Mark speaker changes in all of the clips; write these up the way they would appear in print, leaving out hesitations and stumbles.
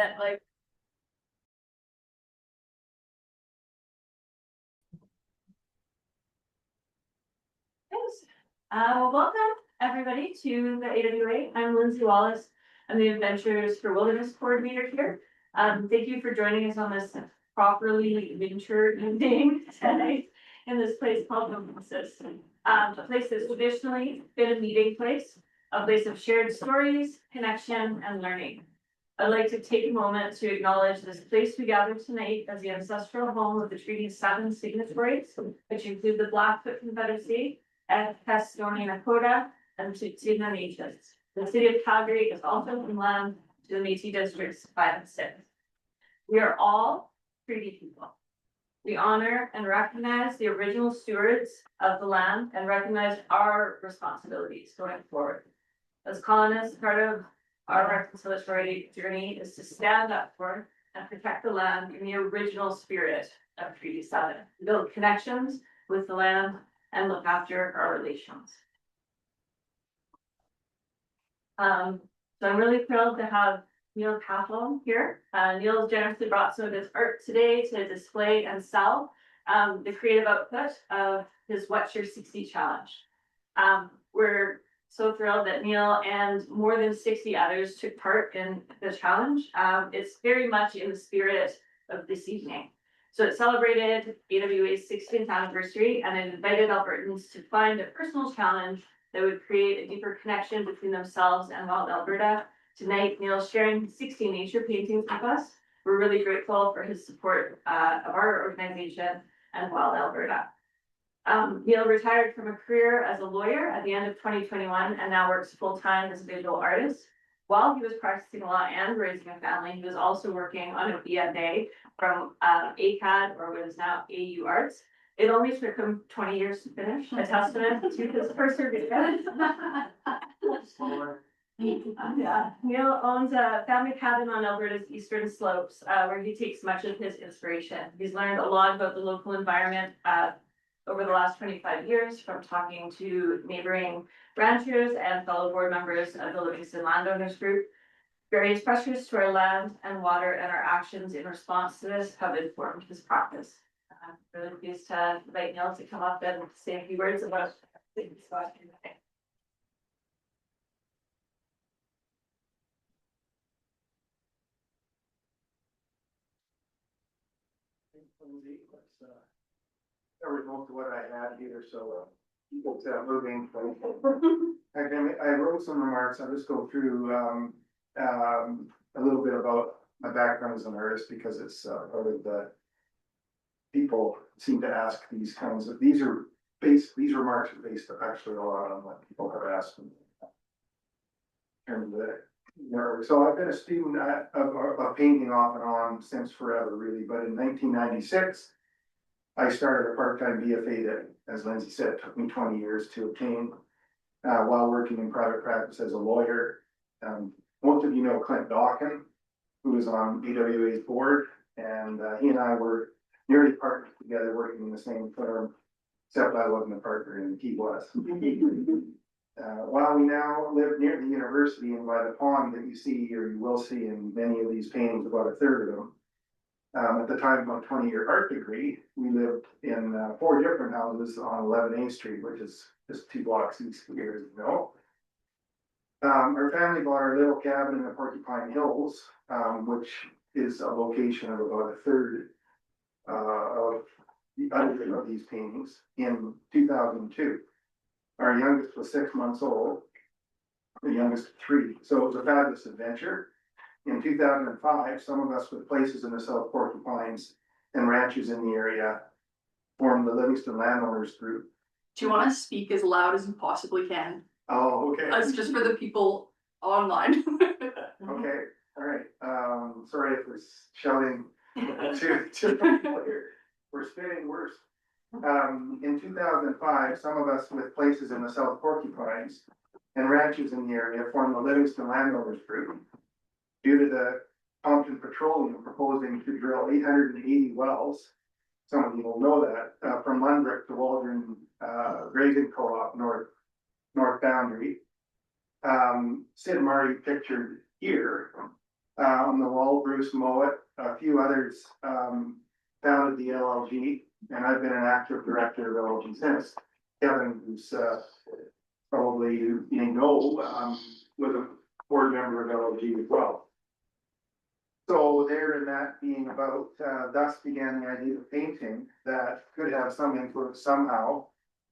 Speaker 1: that like. Thanks. Welcome everybody to the AWA. I'm Lindsay Wallace. I'm the Adventures for Wilderness Coordinator here. Thank you for joining us on this properly winter evening tonight in this place called Complexities. A place that's traditionally been a meeting place, a place of shared stories, connection, and learning. I'd like to take a moment to acknowledge this place we gather tonight as the ancestral home of the treaty's 7 signatories, which include the Blackfoot Confederacy, and Castonia Nakota, and Tsuut'ina Nations. The city of Calgary is also homeland to the Métis districts 5 and 6. We are all treaty people. We honor and recognize the original stewards of the land and recognize our responsibilities going forward. As colonists, part of our reconciliatory journey is to stand up for and protect the land in the original spirit of Treaty 7, build connections with the land and look after our relations. So I'm really thrilled to have Neil Kathol here. Neil generously brought some of his art today to display and sell the creative output of his What's Your 60 challenge. We're so thrilled that Neil and more than 60 others took part in the challenge. It's very much in the spirit of this evening. So it celebrated AWA's 16th anniversary and it invited Albertans to find a personal challenge that would create a deeper connection between themselves and Wild Alberta. Tonight, Neil's sharing 60 nature paintings with us. We're really grateful for his support of our organization and Wild Alberta. Neil retired from a career as a lawyer at the end of 2021 and now works full-time as a visual artist. While he was practicing law and raising a family, he was also working on a BFA from ACAD, or what is now AU Arts. It only took him 20 years to finish, a testament to his perseverance. Neil owns a family cabin on Alberta's eastern slopes, where he takes much of his inspiration. He's learned a lot about the local environment over the last 25 years from talking to neighboring ranchers and fellow board members of the Livingston Landowners Group. Various pressures to our land and water and our actions in response to this have informed his practice. I'm really pleased to invite Neil to come up and say a few words about things.
Speaker 2: Covered most of what I had here, so people to moving. I wrote some remarks. I'll just go through a little bit about my background as an artist because it's part of the people seem to ask these kinds of these remarks are based actually a lot on what people have asked me. And so I've been a student of painting off and on since forever, really. But in 1996. I started a part-time BFA that, as Lindsay said, took me 20 years to obtain while working in private practice as a lawyer. Most of you know Clint Dawkin, who is on AWA's board, and he and I were nearly partners together working in the same firm, except I wasn't a partner and he was. While we now live near the university and by the pond that you see or you will see in many of these paintings, about a third of them, at the time of my 20-year art degree, we lived in 4 different houses on 11A Street, which is just 2 blocks east of here, as you know. Our family bought our little cabin in the Porcupine Hills, which is a location of about a third of the other of these paintings in 2002. Our youngest was 6 months old, the youngest 3. So it was a fabulous adventure. In 2005, some of us with places in the South Porcupines and ranches in the area formed the Livingston Landowners Group.
Speaker 3: Do you want to speak as loud as you possibly can?
Speaker 2: Oh, okay.
Speaker 3: It's just for the people online.
Speaker 2: Okay, all right. Sorry if we're shouting to people here. We're spitting worse. In 2005, some of us with places in the South Porcupines and ranches in the area formed the Livingston Landowners Group. Due to the Compton Petroleum proposing to drill 880 wells, some of you will know that, from Lundbrook to Waldron Grazing Co-op north boundary. Sid Marty pictured here On the wall, Bruce Mowat, a few others, founded the LLG, and I've been an active director of LLG since. Kevin, who's, probably you know, was a board member of LLG as well. So there in that being about, thus began the idea of painting that could have some influence somehow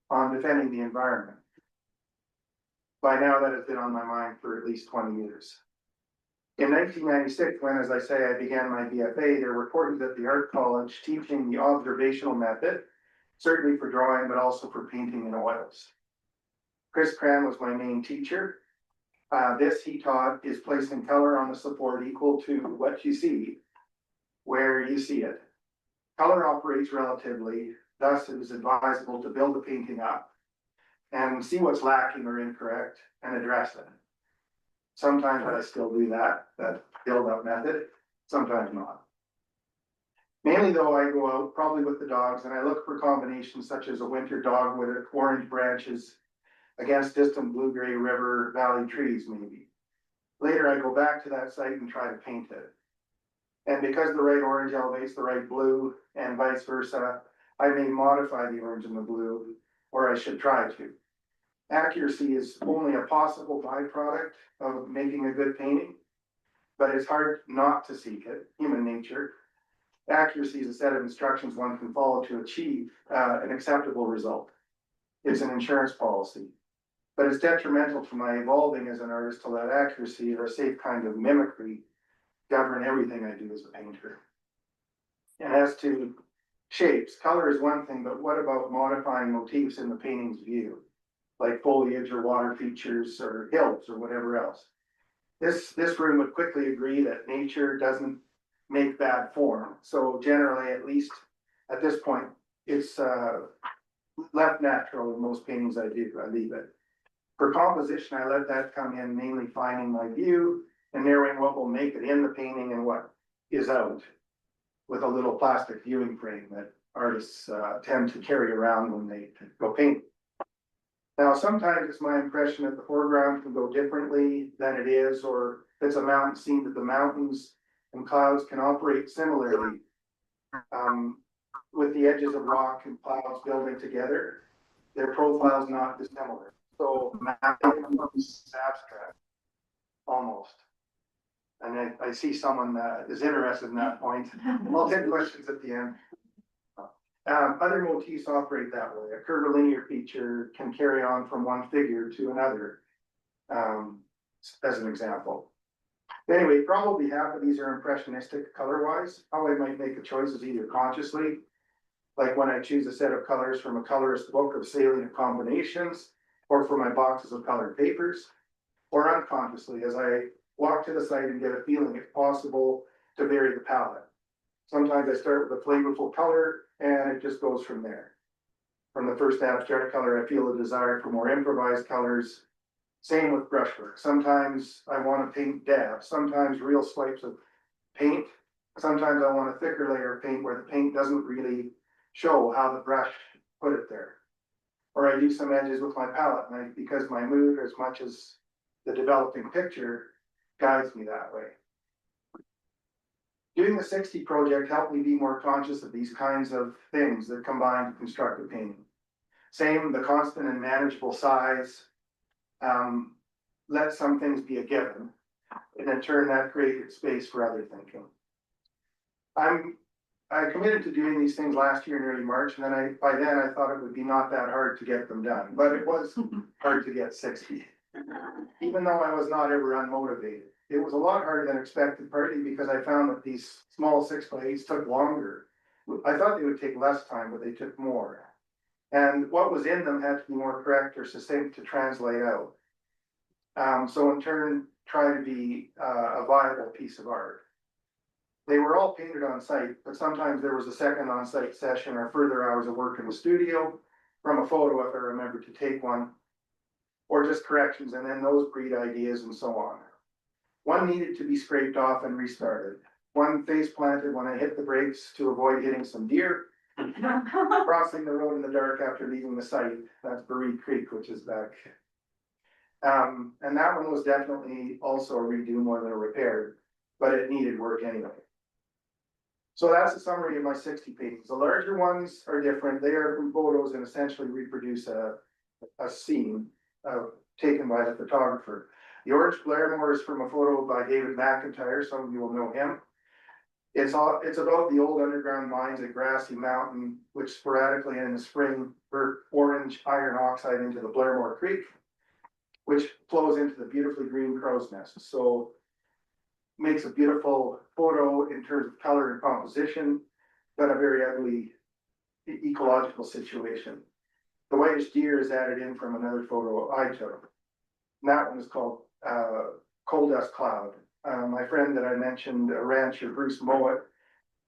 Speaker 2: on defending the environment. By now that has been on my mind for at least 20 years. In 1996, when, as I say, I began my BFA, there were courses at the art college teaching the observational method, certainly for drawing, but also for painting in oils. Chris Cran was my main teacher. This, he taught, is placing color on the support equal to what you see, where you see it. Color operates relatively, thus it is advisable to build the painting up and see what's lacking or incorrect and address it. Sometimes I still do that build-up method, sometimes not. Mainly though, I go out probably with the dogs and I look for combinations such as a winter dogwood, orange branches against distant blue-gray river valley trees maybe. Later I go back to that site and try to paint it. And because the right orange elevates the right blue and vice versa, I may modify the orange and the blue, or I should try to. Accuracy is only a possible byproduct of making a good painting, but it's hard not to seek it, human nature. Accuracy is a set of instructions one can follow to achieve an acceptable result. It's an insurance policy, but it's detrimental to my evolving as an artist to let accuracy or a safe kind of mimicry govern everything I do as a painter. And as to shapes, color is one thing, but what about modifying motifs in the painting's view? Like foliage or water features or hills or whatever else. This room would quickly agree that nature doesn't make bad form. So generally, at least at this point, it's left natural in most paintings I do, I leave it. For composition, I let that come in, mainly finding my view and narrowing what will make it in the painting and what is out, with a little plastic viewing frame that artists tend to carry around when they go paint. Now, sometimes it's my impression that the foreground can go differently than it is, or if it's a mountain scene, that the mountains and clouds can operate similarly, with the edges of rock and clouds building together, their profiles not dissimilar. So is abstract, almost. And I see someone that is interested in that point. I'll take questions at the end. Other motifs operate that way. A curvilinear feature can carry on from one figure to another, as an example. Anyway, probably half of these are impressionistic color-wise. How I might make a choice is either consciously, like when I choose a set of colors from a colorist book of salient combinations, or for my boxes of colored papers, or unconsciously as I walk to the site and get a feeling if possible to vary the palette. Sometimes I start with a flavorful color and it just goes from there. From the first abstract color, I feel a desire for more improvised colors. Same with brushwork. Sometimes I want to paint dabs, sometimes real swipes of paint. Sometimes I want a thicker layer of paint where the paint doesn't really show how the brush put it there. Or I do some edges with my palette, and because my mood, as much as the developing picture, guides me that way. Doing the 60 project helped me be more conscious of these kinds of things that combine to construct a painting. Same, the constant and manageable size, let some things be a given, and in turn that created space for other thinking. I committed to doing these things last year in early March, and then by then I thought it would be not that hard to get them done, but it was hard to get 60. Even though I was not ever unmotivated. It was a lot harder than expected, partly because I found that these small 6x8s took longer. I thought they would take less time, but they took more. And what was in them had to be more correct or succinct to translate out. So in turn, try to be a viable piece of art. They were all painted on site, but sometimes there was a second on-site session or further hours of work in the studio from a photo if I remember to take one, or just corrections, and then those breed ideas and so on. One needed to be scraped off and restarted. One face planted when I hit the brakes to avoid hitting some deer. Crossing the road in the dark after leaving the site. That's Bereed Creek, which is back. And that one was definitely also a redo more than a repair. but it needed work anyway. So that's a summary of my 60 paintings. The larger ones are different. They are from photos and essentially reproduce a scene taken by the photographer. The orange Blairmore is from a photo by David McIntyre. Some of you will know him. It's about the old underground mines at Grassy Mountain, which sporadically in the spring burn orange iron oxide into the Blairmore Creek, which flows into the beautifully green crow's nest. So makes a beautiful photo in terms of color and composition, but a very ugly ecological situation. The whitish deer is added in from another photo I took. And that one is called Coal Dust Cloud. My friend that I mentioned, a rancher, Bruce Mowat,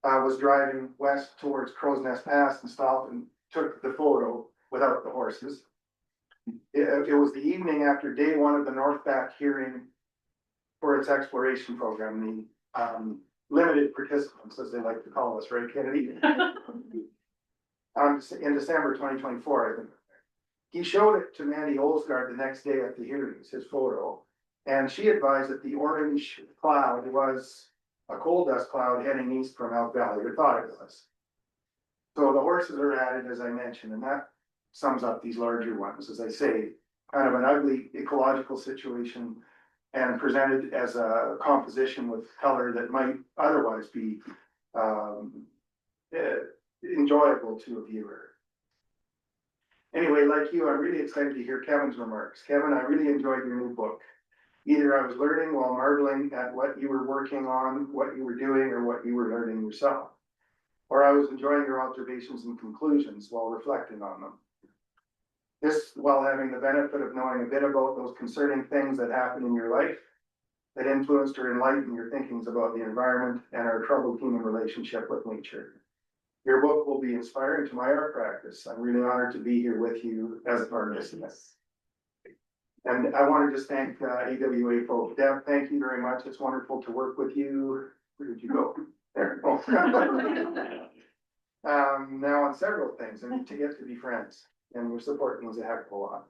Speaker 2: was driving west towards Crow's Nest Pass and stopped and took the photo without the horses. It was the evening after day one of the Northback hearing for its exploration program, the limited participants, as they like to call us, right, Kennedy? In December 2024, I think. He showed it to Mandy Olsgaard the next day at the hearings, his photo, and she advised that the orange cloud was a coal dust cloud heading east from Elk Valley, or thought it was. So the horses are added, as I mentioned, and that sums up these larger ones, as I say, kind of an ugly ecological situation and presented as a composition with color that might otherwise be enjoyable to a viewer. Anyway, like you, I'm really excited to hear Kevin's remarks. Kevin, I really enjoyed your new book. Either I was learning while marveling at what you were working on, what you were doing, or what you were learning yourself. Or I was enjoying your observations and conclusions while reflecting on them. This while having the benefit of knowing a bit about those concerning things that happen in your life that influenced or enlightened your thinkings about the environment and our troubled human relationship with nature. Your book will be inspiring to my art practice. I'm really honored to be here with you as a part of this. And I want to just thank AWA folks. Deb, thank you very much. It's wonderful to work with you. Where did you go? There. Oh. Now on several things and to get to be friends. And your support means a heck of a lot.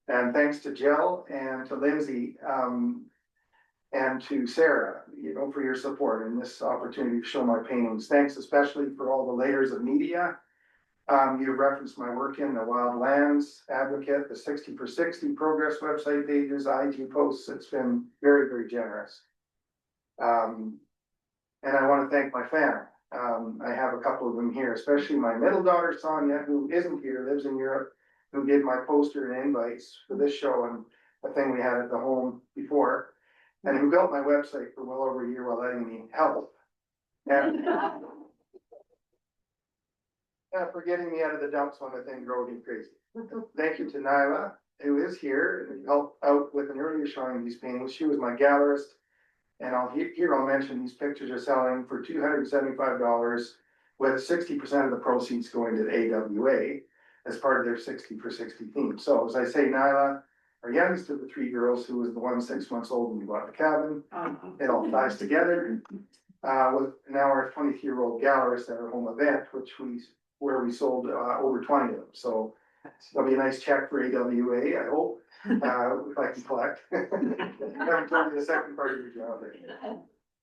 Speaker 2: And thanks to Jill and to Lindsay and to Sarah, for your support and this opportunity to show my paintings. Thanks especially for all the layers of media. You referenced my work in the Wild Lands Advocate, the 60 for 60 Progress website pages, IG posts. It's been very, very generous. And I want to thank my family. I have a couple of them here, especially my middle daughter, Sonia, who isn't here, lives in Europe, who did my poster and invites for this show and the thing we had at the home before, and who built my website for well over a year while letting me help. And for getting me out of the dumps when the thing drove me crazy. Thank you to Nyla, who is here and helped out with an earlier showing of these paintings. She was my gallerist. And I'll mention these pictures are selling for $275 with 60% of the proceeds going to the AWA as part of their 60 for 60 theme. So as I say, Nyla, our youngest of the three girls, who was the one 6 months old when we bought the cabin, it all ties together. With now our 23-year-old gallerist at our home event, where we sold over 20 of them. So there'll be a nice check for AWA, I hope. If I can collect. I haven't told you the second part of your job.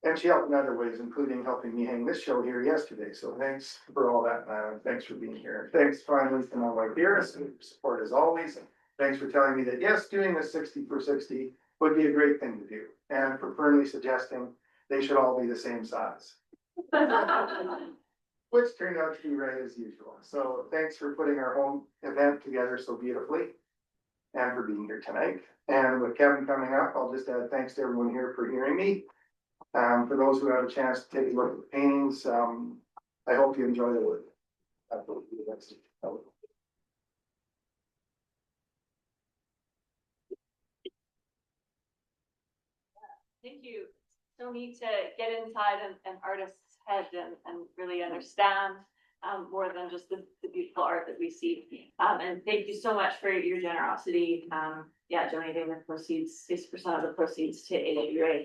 Speaker 2: And she helped in other ways, including helping me hang this show here yesterday. So thanks for all that, thanks for being here. Thanks finally to my wife Iris and support as always. And thanks for telling me that yes, doing this 60 for 60 would be a great thing to do. And for firmly suggesting they should all be the same size. Which turned out to be right as usual. So thanks for putting our home event together so beautifully. And for being here tonight. And with Kevin coming up, I'll just add thanks to everyone here for hearing me. For those who have a chance to take a look at the paintings, I hope you enjoy the work.
Speaker 1: Thank you. So neat to get inside an artist's head and really understand more than just the beautiful art that we see. And thank you so much for your generosity. Donating the proceeds, 6% of the proceeds to AWA.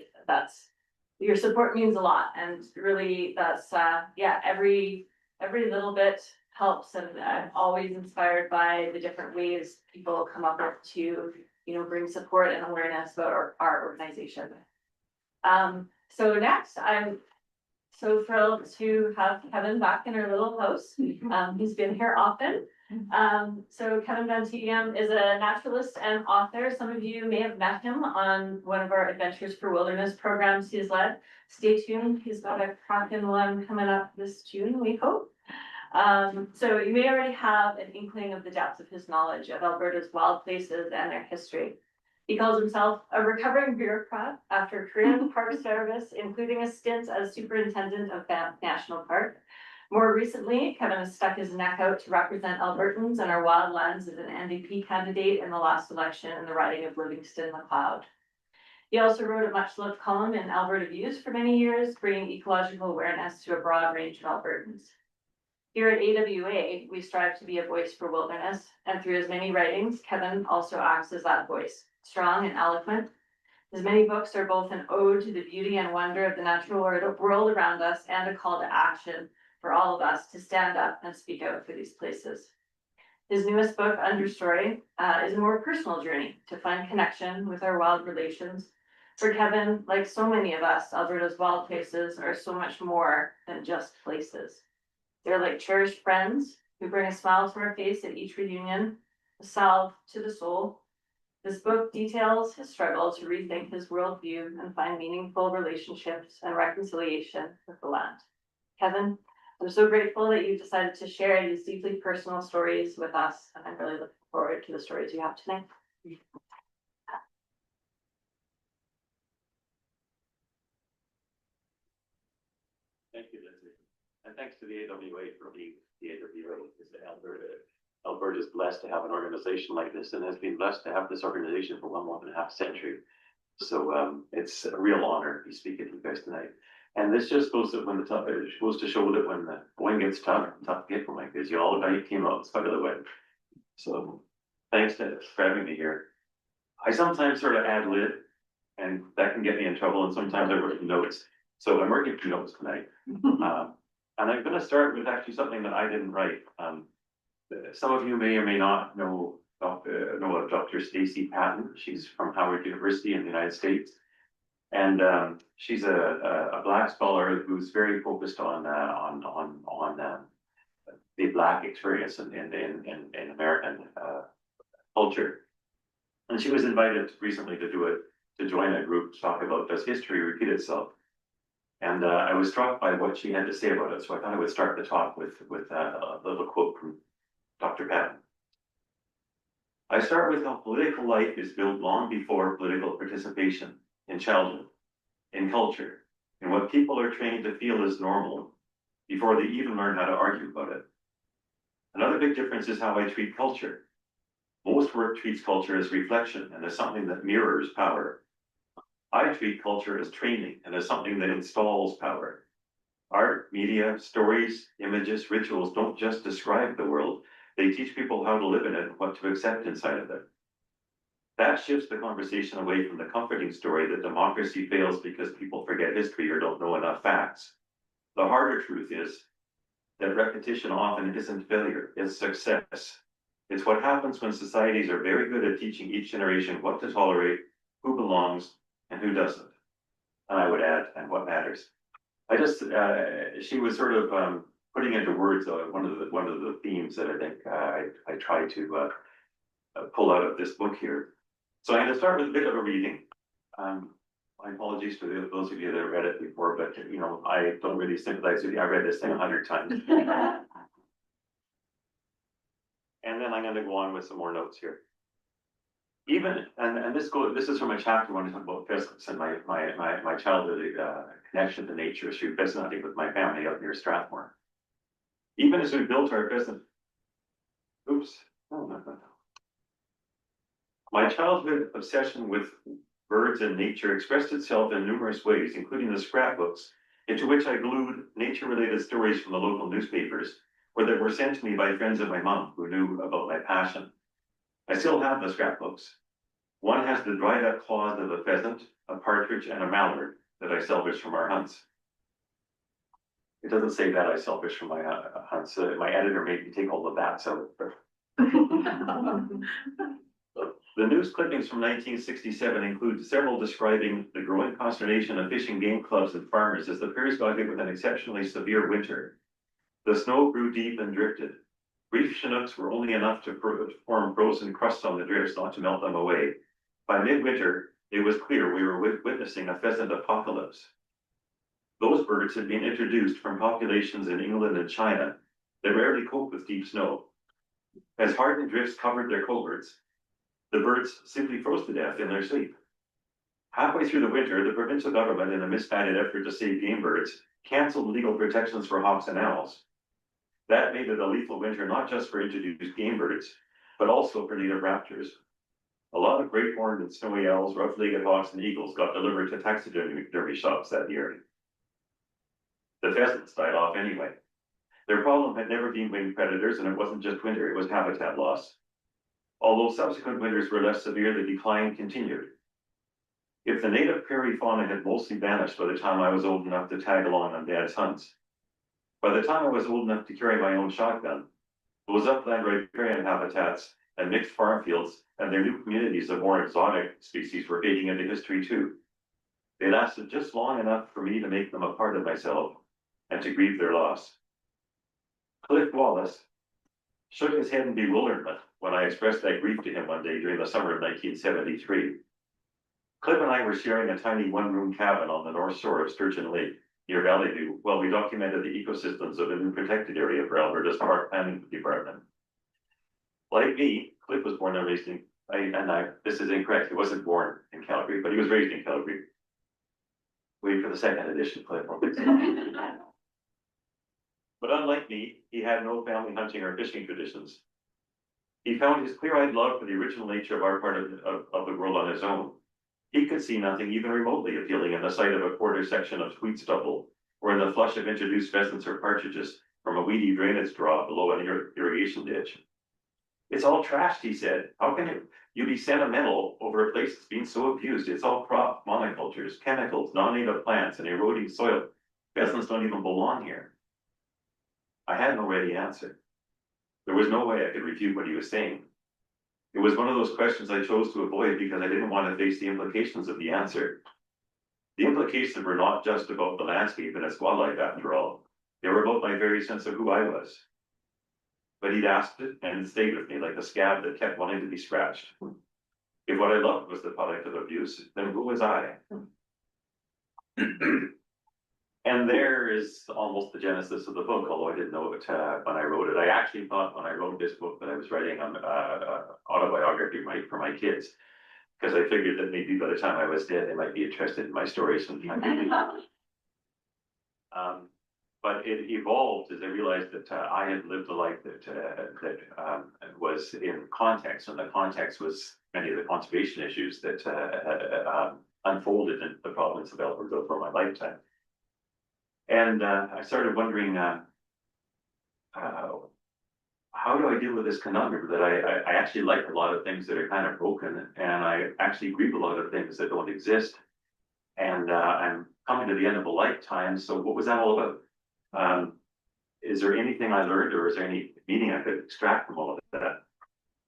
Speaker 1: Your support means a lot. And really that's, every little bit helps. And I'm always inspired by the different ways people come up with to, bring support and awareness about our organization. So next, I'm so thrilled to have Kevin back in our little house. He's been here often. So Kevin Van Tighem is a naturalist and author. Some of you may have met him on one of our Adventures for Wilderness programs he's led. Stay tuned. He's got a cracking one coming up this June, we hope. So you may already have an inkling of the depth of his knowledge of Alberta's wild places and their history. He calls himself a recovering bureaucrat after a career in the Park Service, including a stint as superintendent of Banff National Park. More recently, Kevin has stuck his neck out to represent Albertans and our wildlands as an NDP candidate in the last election in the riding of Livingston McLeod. He also wrote a much-loved column in Alberta Views for many years, bringing ecological awareness to a broad range of Albertans. Here at AWA, we strive to be a voice for wilderness, and through his many writings, Kevin also acts as that voice, strong and eloquent. His many books are both an ode to the beauty and wonder of the natural world around us and a call to action for all of us to stand up and speak out for these places. His newest book, Understory, is a more personal journey to find connection with our wild relations. For Kevin, like so many of us, Alberta's wild places are so much more than just places. They're like cherished friends who bring a smile to our face at each reunion, a salve to the soul. This book details his struggle to rethink his worldview and find meaningful relationships and reconciliation with the land. Kevin, I'm so grateful that you decided to share these deeply personal stories with us, and I'm really looking forward to the stories you have tonight.
Speaker 4: Thank you, Lindsay. And thanks to the AWA for being the AWA, because Alberta is blessed to have an organization like this, and has been blessed to have this organization for 1.5 centuries. So it's a real honor to be speaking to you guys tonight. And this just goes to show that when the going gets tough to get going, because you all came out in spite of the weather. So thanks for having me here. I sometimes sort of ad lib, and that can get me in trouble. And sometimes I write notes. So I'm working through notes tonight. And I'm going to start with actually something that I didn't write. Some of you may or may not know of Dr. Stacey Patton. She's from Howard University in the United States. And she's a Black scholar who's very focused on the Black experience in American culture. And she was invited recently to join a group to talk about, does history repeat itself? And I was struck by what she had to say about it. So I thought I would start the talk with a little quote from Dr. Patton. I start with how political life is built long before political participation, in childhood, in culture, in what people are trained to feel is normal, before they even learn how to argue about it. Another big difference is how I treat culture. Most work treats culture as reflection and as something that mirrors power. I treat culture as training and as something that installs power. Art, media, stories, images, rituals don't just describe the world, they teach people how to live in it and what to accept inside of it. That shifts the conversation away from the comforting story that democracy fails because people forget history or don't know enough facts. The harder truth is that repetition often isn't failure, it's success. It's what happens when societies are very good at teaching each generation what to tolerate, who belongs, and who doesn't. And I would add, and what matters. She was sort of putting into words one of the themes that I think I try to pull out of this book here. So I'm going to start with a bit of a reading. My apologies for those of you that have read it before, but you know I don't really sympathize with you. I read this thing 100 times. And then I'm going to go on with some more notes here. This is from a chapter when I talk about pheasants and my childhood connection to nature through pheasant hunting with my family out near Strathmore. Even as we built our pheasant, my childhood obsession with birds and nature expressed itself in numerous ways, including the scrapbooks, into which I glued nature-related stories from the local newspapers, or that were sent to me by friends of my mom who knew about my passion. I still have the scrapbooks. One has the dried up claws of a pheasant, a partridge, and a mallard that I salvaged from our hunts. It doesn't say that I salvaged from my hunts. My editor made me take all of that. So The news clippings from 1967 include several describing the growing consternation of fishing game clubs and farmers as the piers got hit with an exceptionally severe winter. The snow grew deep and drifted. Reef Chinooks were only enough to form frozen crusts on the drifts, not to melt them away. By midwinter, it was clear we were witnessing a pheasant apocalypse. Those birds had been introduced from populations in England and China that rarely cope with deep snow. As hardened drifts covered their coverts, the birds simply froze to death in their sleep. Halfway through the winter, the provincial government, in a misguided effort to save game birds, cancelled legal protections for hawks and owls. That made it a lethal winter not just for introduced game birds, but also for native raptors. A lot of great horned and snowy owls, rough-legged hawks, and eagles got delivered to taxidermy shops that year. The pheasants died off anyway. Their problem had never been winged predators, and it wasn't just winter, it was habitat loss. Although subsequent winters were less severe, the decline continued. If the native prairie fauna had mostly vanished by the time I was old enough to tag along on Dad's hunts, by the time I was old enough to carry my own shotgun, those upland riparian habitats and mixed farm fields and their new communities of more exotic species were fading into history too. They lasted just long enough for me to make them a part of myself and to grieve their loss. Cliff Wallace shook his head in bewilderment when I expressed that grief to him one day during the summer of 1973. Cliff and I were sharing a tiny one-room cabin on the north shore of Sturgeon Lake, near Valley View, while we documented the ecosystems of a new protected area for Alberta's Park Planning Department. Like me, Cliff was born and raised in, this is incorrect, he wasn't born in Calgary, but he was raised in Calgary. Wait for the second edition, Cliff. But unlike me, he had no family hunting or fishing traditions. He found his clear-eyed love for the original nature of our part of the world on his own. He could see nothing even remotely appealing in the sight of a quarter section of sweet stubble, or in the flush of introduced pheasants or partridges from a weedy drainage draw below an irrigation ditch. It's all trashed, he said. How can you be sentimental over a place that's been so abused? It's all crop monocultures, chemicals, non-native plants, and eroding soil. Pheasants don't even belong here. I had no ready answer. There was no way I could refute what he was saying. It was one of those questions I chose to avoid because I didn't want to face the implications of the answer. The implications were not just about the landscape and its wildlife, after all. They were about my very sense of who I was. But he'd asked it, and it stayed with me like a scab that kept wanting to be scratched. If what I loved was the product of abuse, then who was I? And there is almost the genesis of the book, although I didn't know it when I wrote it. I actually thought when I wrote this book that I was writing an autobiography for my kids, because I figured that maybe by the time I was dead, they might be interested in my stories. But it evolved as I realized that I had lived a life that was in context, and the context was many of the conservation issues that had unfolded in the province of Alberta for my lifetime. And I started wondering, how do I deal with this conundrum that I actually like a lot of things that are kind of broken, and I actually grieve a lot of things that don't exist. And I'm coming to the end of a lifetime, so what was that all about? Is there anything I learned, or is there any meaning I could extract from all of that?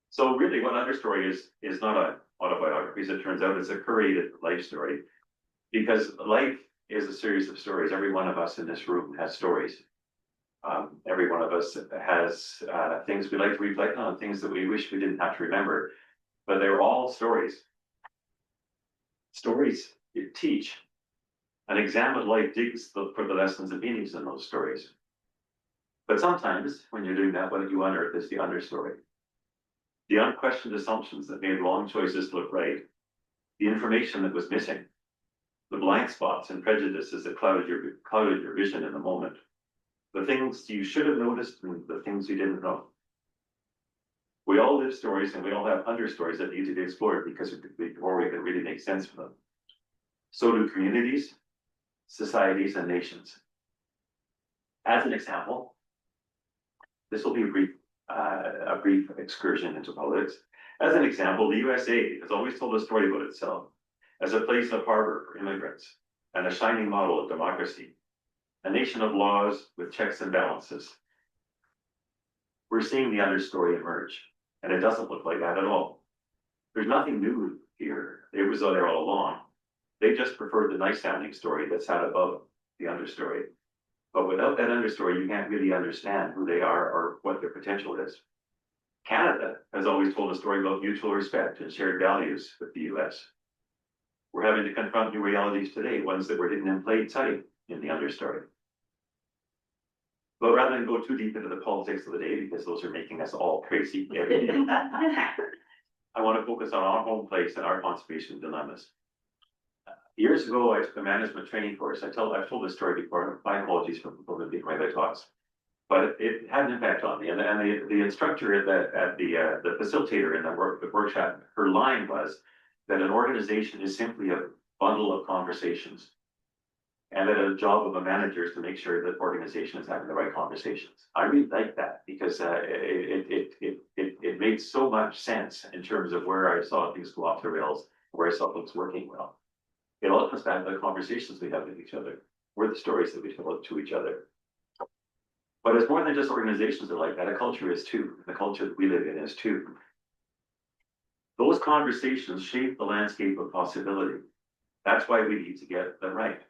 Speaker 4: So really what Understory is not an autobiography, as it turns out. It's a curated life story, because life is a series of stories. Every one of us in this room has stories. Every one of us has things we like to reflect on, things that we wish we didn't have to remember, but they're all stories. Stories teach. An examined life digs for the lessons and meanings in those stories. But sometimes when you're doing that, what you unearth is the understory. The unquestioned assumptions that made wrong choices look right. The information that was missing. The blind spots and prejudices that clouded your vision in the moment. The things you should have noticed and the things you didn't know. We all live stories, and we all have understories that need to be explored before we can really make sense of them. So do communities, societies, and nations. As an example, this will be a brief excursion into politics. As an example, the USA has always told a story about itself as a place of harbor for immigrants and a shining model of democracy, a nation of laws with checks and balances. We're seeing the understory emerge, and it doesn't look like that at all. There's nothing new here. It was there all along. They just preferred the nice sounding story that sat above the understory. But without that understory, you can't really understand who they are or what their potential is. Canada has always told a story about mutual respect and shared values with the US. We're having to confront new realities today, ones that were hidden in plain sight in the understory. But rather than go too deep into the politics of the day, because those are making us all crazy every day, I want to focus on our home place and our conservation dilemmas. Years ago, I took a management training course. I've told this story before. My apologies for being my talks, but it had an impact on me. And the instructor at the facilitator in the workshop, her line was that an organization is simply a bundle of conversations, and that a job of a manager is to make sure that organization is having the right conversations. I really like that because it made so much sense in terms of where I saw things go off the rails, where I saw things working well. It all comes back to the conversations we have with each other, or the stories that we tell to each other. But it's more than just organizations that are like that. A culture is too. The culture that we live in is too. Those conversations shape the landscape of possibility. That's why we need to get them right.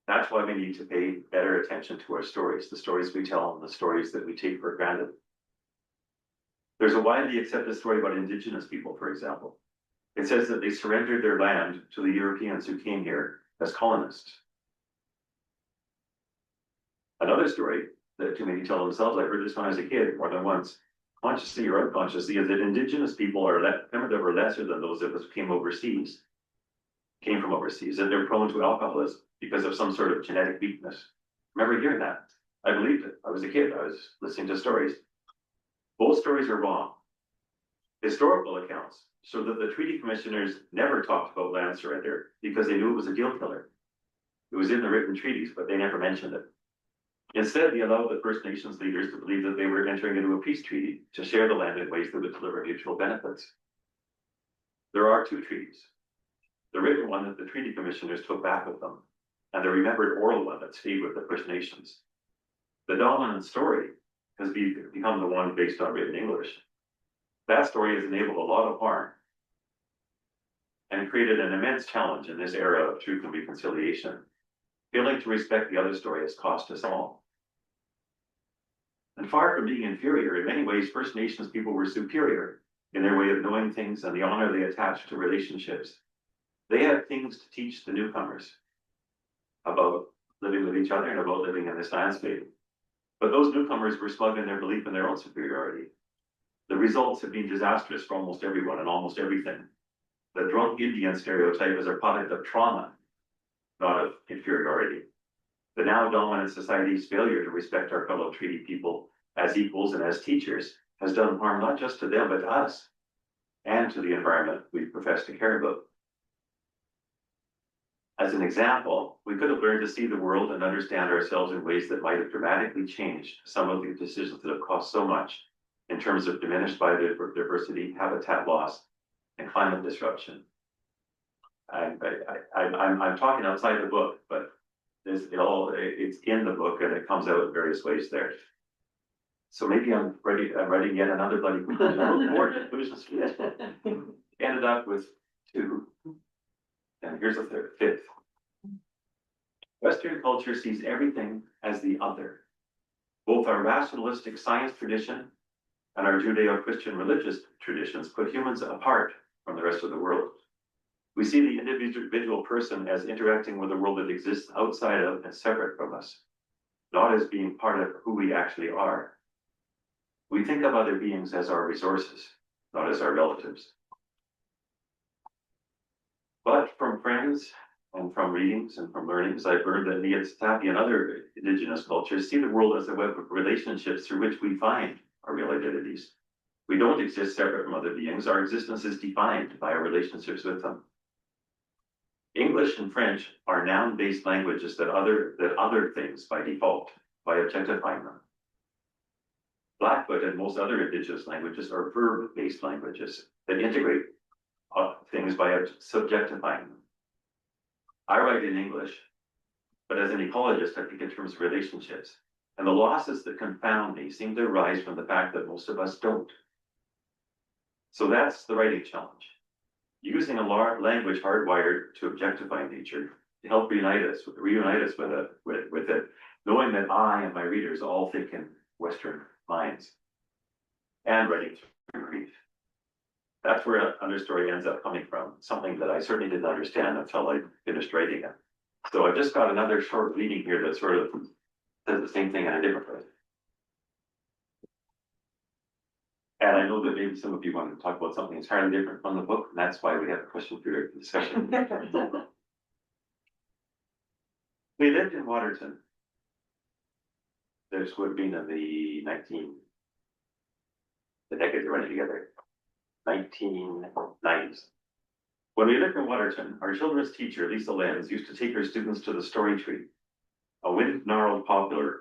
Speaker 4: That's why we need to pay better attention to our stories, the stories we tell and the stories that we take for granted. There's a widely accepted story about Indigenous people, for example. It says that they surrendered their land to the Europeans who came here as colonists. Another story that too many tell themselves, I heard this when I was a kid more than once, consciously or unconsciously, is that Indigenous people are primitive or lesser than those of us who came from overseas, and they're prone to alcoholism because of some sort of genetic weakness. I remember hearing that. I believed it. I was a kid. I was listening to stories. Both stories are wrong. Historical accounts show that the treaty commissioners never talked about land surrender because they knew it was a deal killer. It was in the written treaties, but they never mentioned it. Instead, they allowed the First Nations leaders to believe that they were entering into a peace treaty to share the land in ways that would deliver mutual benefits. There are two treaties. The written one that the treaty commissioners took back with them, and the remembered oral one that stayed with the First Nations. The dominant story has become the one based on written English. That story has enabled a lot of harm and created an immense challenge in this era of truth and reconciliation. Failing to respect the other story has cost us all. And far from being inferior, in many ways, First Nations people were superior in their way of knowing things and the honor they attached to relationships. They had things to teach the newcomers about living with each other and about living in this landscape. But those newcomers were smug in their belief in their own superiority. The results have been disastrous for almost everyone and almost everything. The drunk Indian stereotype is a product of trauma, not of inferiority. The now dominant society's failure to respect our fellow treaty people as equals and as teachers has done harm not just to them, but to us and to the environment we profess to care about. As an example, we could have learned to see the world and understand ourselves in ways that might have dramatically changed some of the decisions that have cost so much in terms of diminished biodiversity, habitat loss, and climate disruption. I'm talking outside the book, but it's in the book and it comes out in various ways there. So maybe I'm writing yet another bloody conclusion. More conclusions for this book. Ended up with 2. And here's a fifth. Western culture sees everything as the other. Both our rationalistic science tradition and our Judeo-Christian religious traditions put humans apart from the rest of the world. We see the individual person as interacting with a world that exists outside of and separate from us, not as being part of who we actually are. We think of other beings as our resources, not as our relatives. But from friends and from readings and from learnings, I've learned that Niitsitapi and other indigenous cultures see the world as a web of relationships through which we find our real identities. We don't exist separate from other beings. Our existence is defined by our relationships with them. English and French are noun-based languages that other things by default, by objectifying them. Blackfoot and most other indigenous languages are verb-based languages that integrate things by subjectifying them. I write in English, but as an ecologist, I think in terms of relationships. And the losses that confound me seem to arise from the fact that most of us don't. So that's the writing challenge. using a language hardwired to objectify nature to help reunite us with it, knowing that I and my readers all think in Western minds and writing through grief. That's where Understory ends up coming from, something that I certainly didn't understand until I finished writing it. So I've just got another short reading here that sort of says the same thing in a different way. And I know that maybe some of you want to talk about something entirely different from the book, and that's why we have a question period discussion. We lived in Waterton. This would have been in the decades are running together, 1990s. When we lived in Waterton, our children's teacher, Lisa Lenz, used to take her students to the Story Tree, a wind-gnarled poplar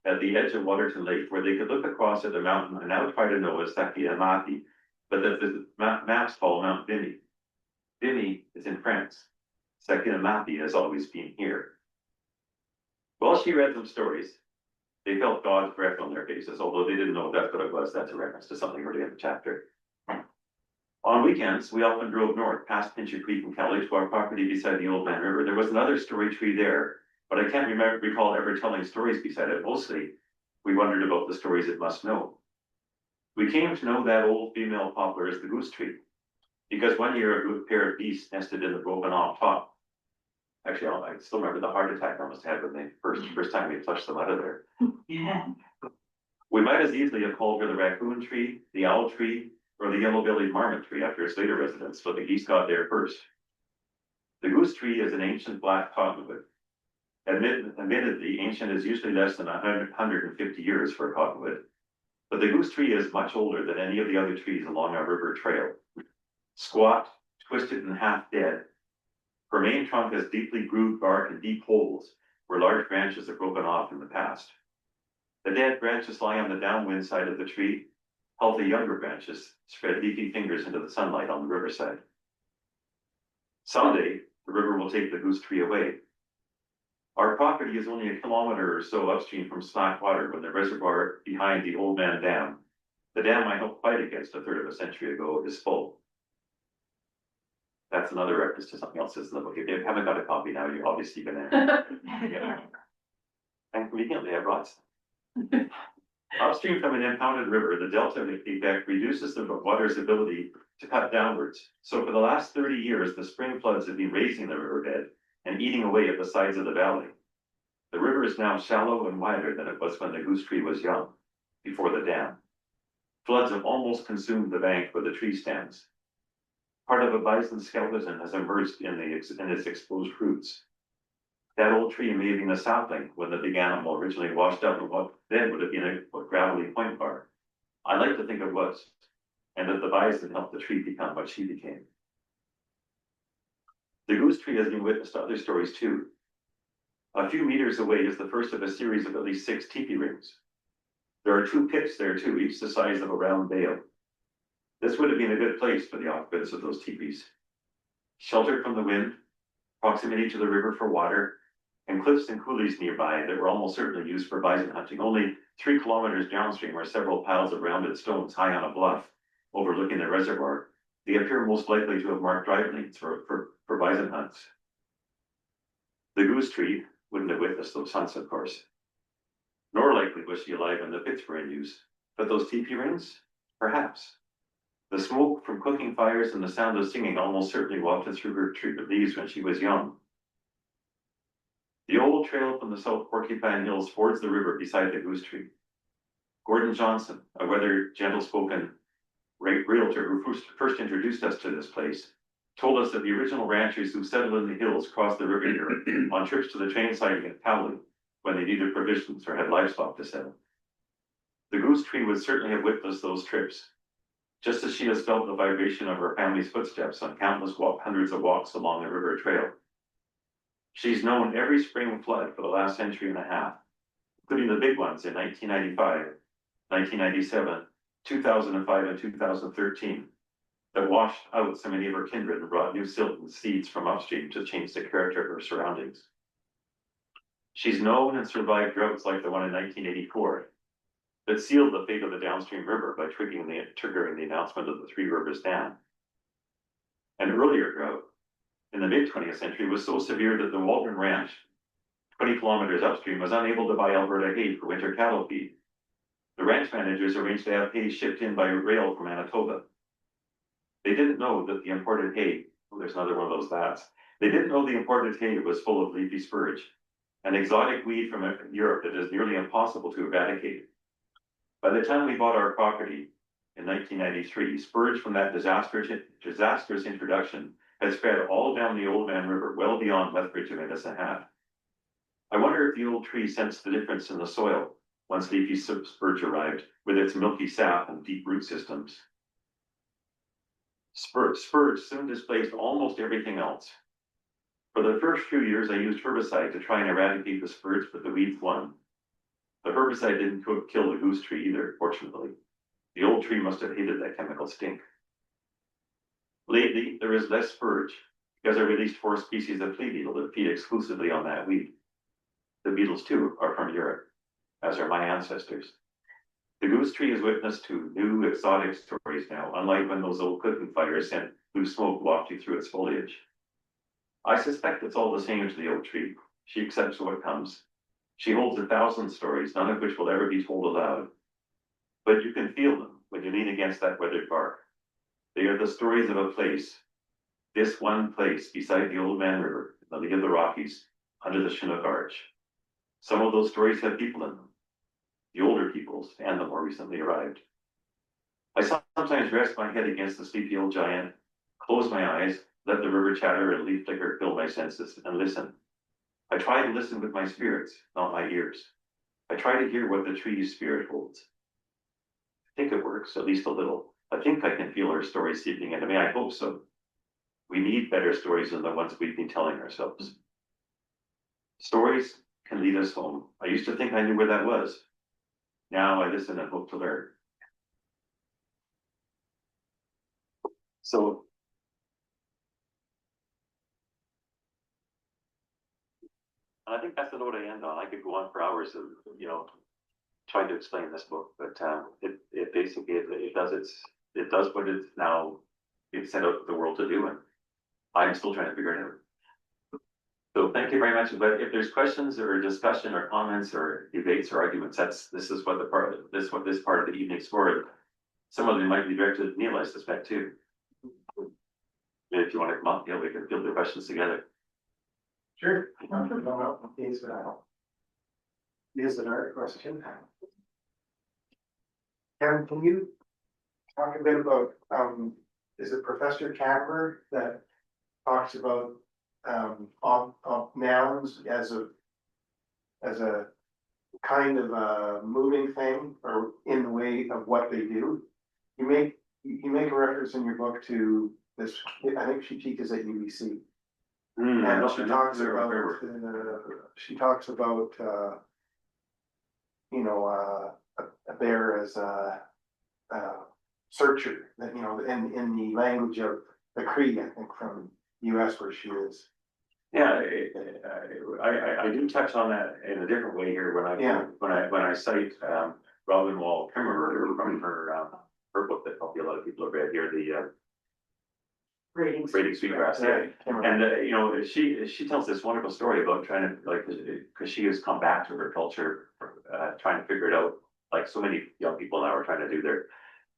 Speaker 4: at the edge of Waterton Lake, where they could look across at the mountain and now try to know as Sakyamati, but that the maps call Mount Vimy. Vimy is in France. Sakyamati has always been here. While she read them stories, they felt God's breath on their faces, although they didn't know that's what it was. That's a reference to something early in the chapter. On weekends, we often drove north past Pincher Creek and Kelly to our property beside the Old Man River. There was another story tree there, but I can't recall ever telling stories beside it. Mostly, we wondered about the stories it must know. We came to know that old female poplar as the goose tree, because one year a pair of geese nested in the broken off top. Actually, I still remember the heart attack I almost had when they first time we flushed them out of there.
Speaker 1: Yeah.
Speaker 4: We might as easily have called her the raccoon tree, the owl tree, or the yellow-bellied marmot tree after its later residence, but the geese got there first. The goose tree is an ancient black cottonwood. Admittedly, ancient is usually less than 150 years for a cottonwood, but the goose tree is much older than any of the other trees along our river trail. Squat, twisted and half dead, her main trunk has deeply grooved bark and deep holes where large branches have broken off in the past. The dead branches lie on the downwind side of the tree. Healthy younger branches spread leafy fingers into the sunlight on the riverside. Someday, the river will take the goose tree away. Our property is only a kilometer or so upstream from slack water when the reservoir behind the Old Man Dam, the dam I helped fight against a third of a century ago, is full. That's another reference to something else that's in the book. If you haven't got a copy now, you're obviously gonna. Yeah. And conveniently, I brought some. Upstream from an impounded river, the delta effect reduces the water's ability to cut downwards. So for the last 30 years, the spring floods have been raising the riverbed and eating away at the sides of the valley. The river is now shallow and wider than it was when the goose tree was young, before the dam. Floods have almost consumed the bank where the tree stands. Part of a bison skeleton has emerged in its exposed roots. That old tree may have been a sapling when the big animal originally washed up in what then would have been a gravelly point bar. I like to think it was, and that the bison helped the tree become what she became. The goose tree has been witness to other stories too. A few meters away is the first of a series of at least 6 teepee rings. There are 2 pits there too, each the size of a round bale. This would have been a good place for the occupants of those teepees. Sheltered from the wind, proximity to the river for water, and cliffs and coulees nearby that were almost certainly used for bison hunting. Only 3 kilometers downstream are several piles of rounded stones high on a bluff overlooking the reservoir. They appear most likely to have marked drive lanes for bison hunts. The goose tree wouldn't have witnessed those hunts, of course. Nor likely was she alive when the pits were in use. But those teepee rings? Perhaps. The smoke from cooking fires and the sound of singing almost certainly wafted through her tree leaves when she was young. The old trail from the South Porcupine Hills fords the river beside the goose tree. Gordon Johnson, a rather gentle-spoken realtor who first introduced us to this place, told us that the original ranchers who settled in the hills crossed the river here on trips to the train siding at Cowley when they needed provisions or had livestock to sell. The goose tree would certainly have witnessed those trips, just as she has felt the vibration of her family's footsteps on countless hundreds of walks along the river trail. She's known every spring flood for the last century and a half, including the big ones in 1995, 1997, 2005, and 2013, that washed out so many of her kindred and brought new silt and seeds from upstream to change the character of her surroundings. She's known and survived droughts like the one in 1984 that sealed the fate of the downstream river by triggering the announcement of the Three Rivers Dam. earlier drought in the mid-20th century was so severe that the Waldron Ranch, 20 kilometers upstream, was unable to buy Alberta hay for winter cattle feed. The ranch managers arranged to have hay shipped in by rail from Manitoba. They didn't know that the imported hay, oh, there's another one of those vats. They didn't know the imported hay was full of leafy spurge, an exotic weed from Europe that is nearly impossible to eradicate. By the time we bought our property in 1993, spurge from that disastrous introduction had spread all down the Old Man River, well beyond Lethbridge and Medicine Hat. I wonder if the old tree sensed the difference in the soil once leafy spurge arrived, with its milky sap and deep root systems. Spurge soon displaced almost everything else. For the first few years, I used herbicide to try and eradicate the spurge, but the weeds won. The herbicide didn't kill the goose tree either, fortunately. The old tree must have hated that chemical stink. Lately, there is less spurge because I released 4 species of flea beetle that feed exclusively on that weed. The beetles, too, are from Europe, as are my ancestors. The goose tree is witness to new exotic stories now, unlike when those old cooking fires sent blue smoke wafting through its foliage. I suspect it's all the same to the old tree. She accepts what comes. She holds 1,000 stories, none of which will ever be told aloud. But you can feel them when you lean against that weathered bark. They are the stories of a place, this one place beside the Old Man River, in the lee of the Rockies, under the Chinook Arch. Some of those stories have people in them, the older peoples and the more recently arrived. I sometimes rest my head against the sleepy old giant, close my eyes, let the river chatter and leaf flicker fill my senses, and listen. I try to listen with my spirits, not my ears. I try to hear what the tree's spirit holds. I think it works, at least a little. I think I can feel her story seeping into me. I hope so. We need better stories than the ones we've been telling ourselves. Stories can lead us home. I used to think I knew where that was. Now I listen and hope to learn. So, and I think that's the note I end on. I could go on for hours of, trying to explain this book, but it basically it does what it's now it's set out for the world to do, and I'm still trying to figure it out. So thank you very much. But if there's questions or discussion or comments or debates or arguments, this is what this part of the evening's for. Some of them might be directed at Neil, I suspect, too. If you want to come up, we can field the questions together.
Speaker 2: Sure. Here's another question. Kevin, can you talk a bit about, is it Professor Cadver that talks about of nouns as a kind of a moving thing or in the way of what they do? You make a reference in your book to this, I think she teaches at UBC. And she talks about a bear as a searcher, that in the language of the Cree, I think from US where she is.
Speaker 4: Yeah, I do touch on that in a different way here when I cite Robin Wall Kimmerer from her book that probably a lot of people have read here, the Braiding Sweetgrass. Yeah. And she tells this wonderful story about trying to because she has come back to her culture, trying to figure it out. Like so many young people now are trying to do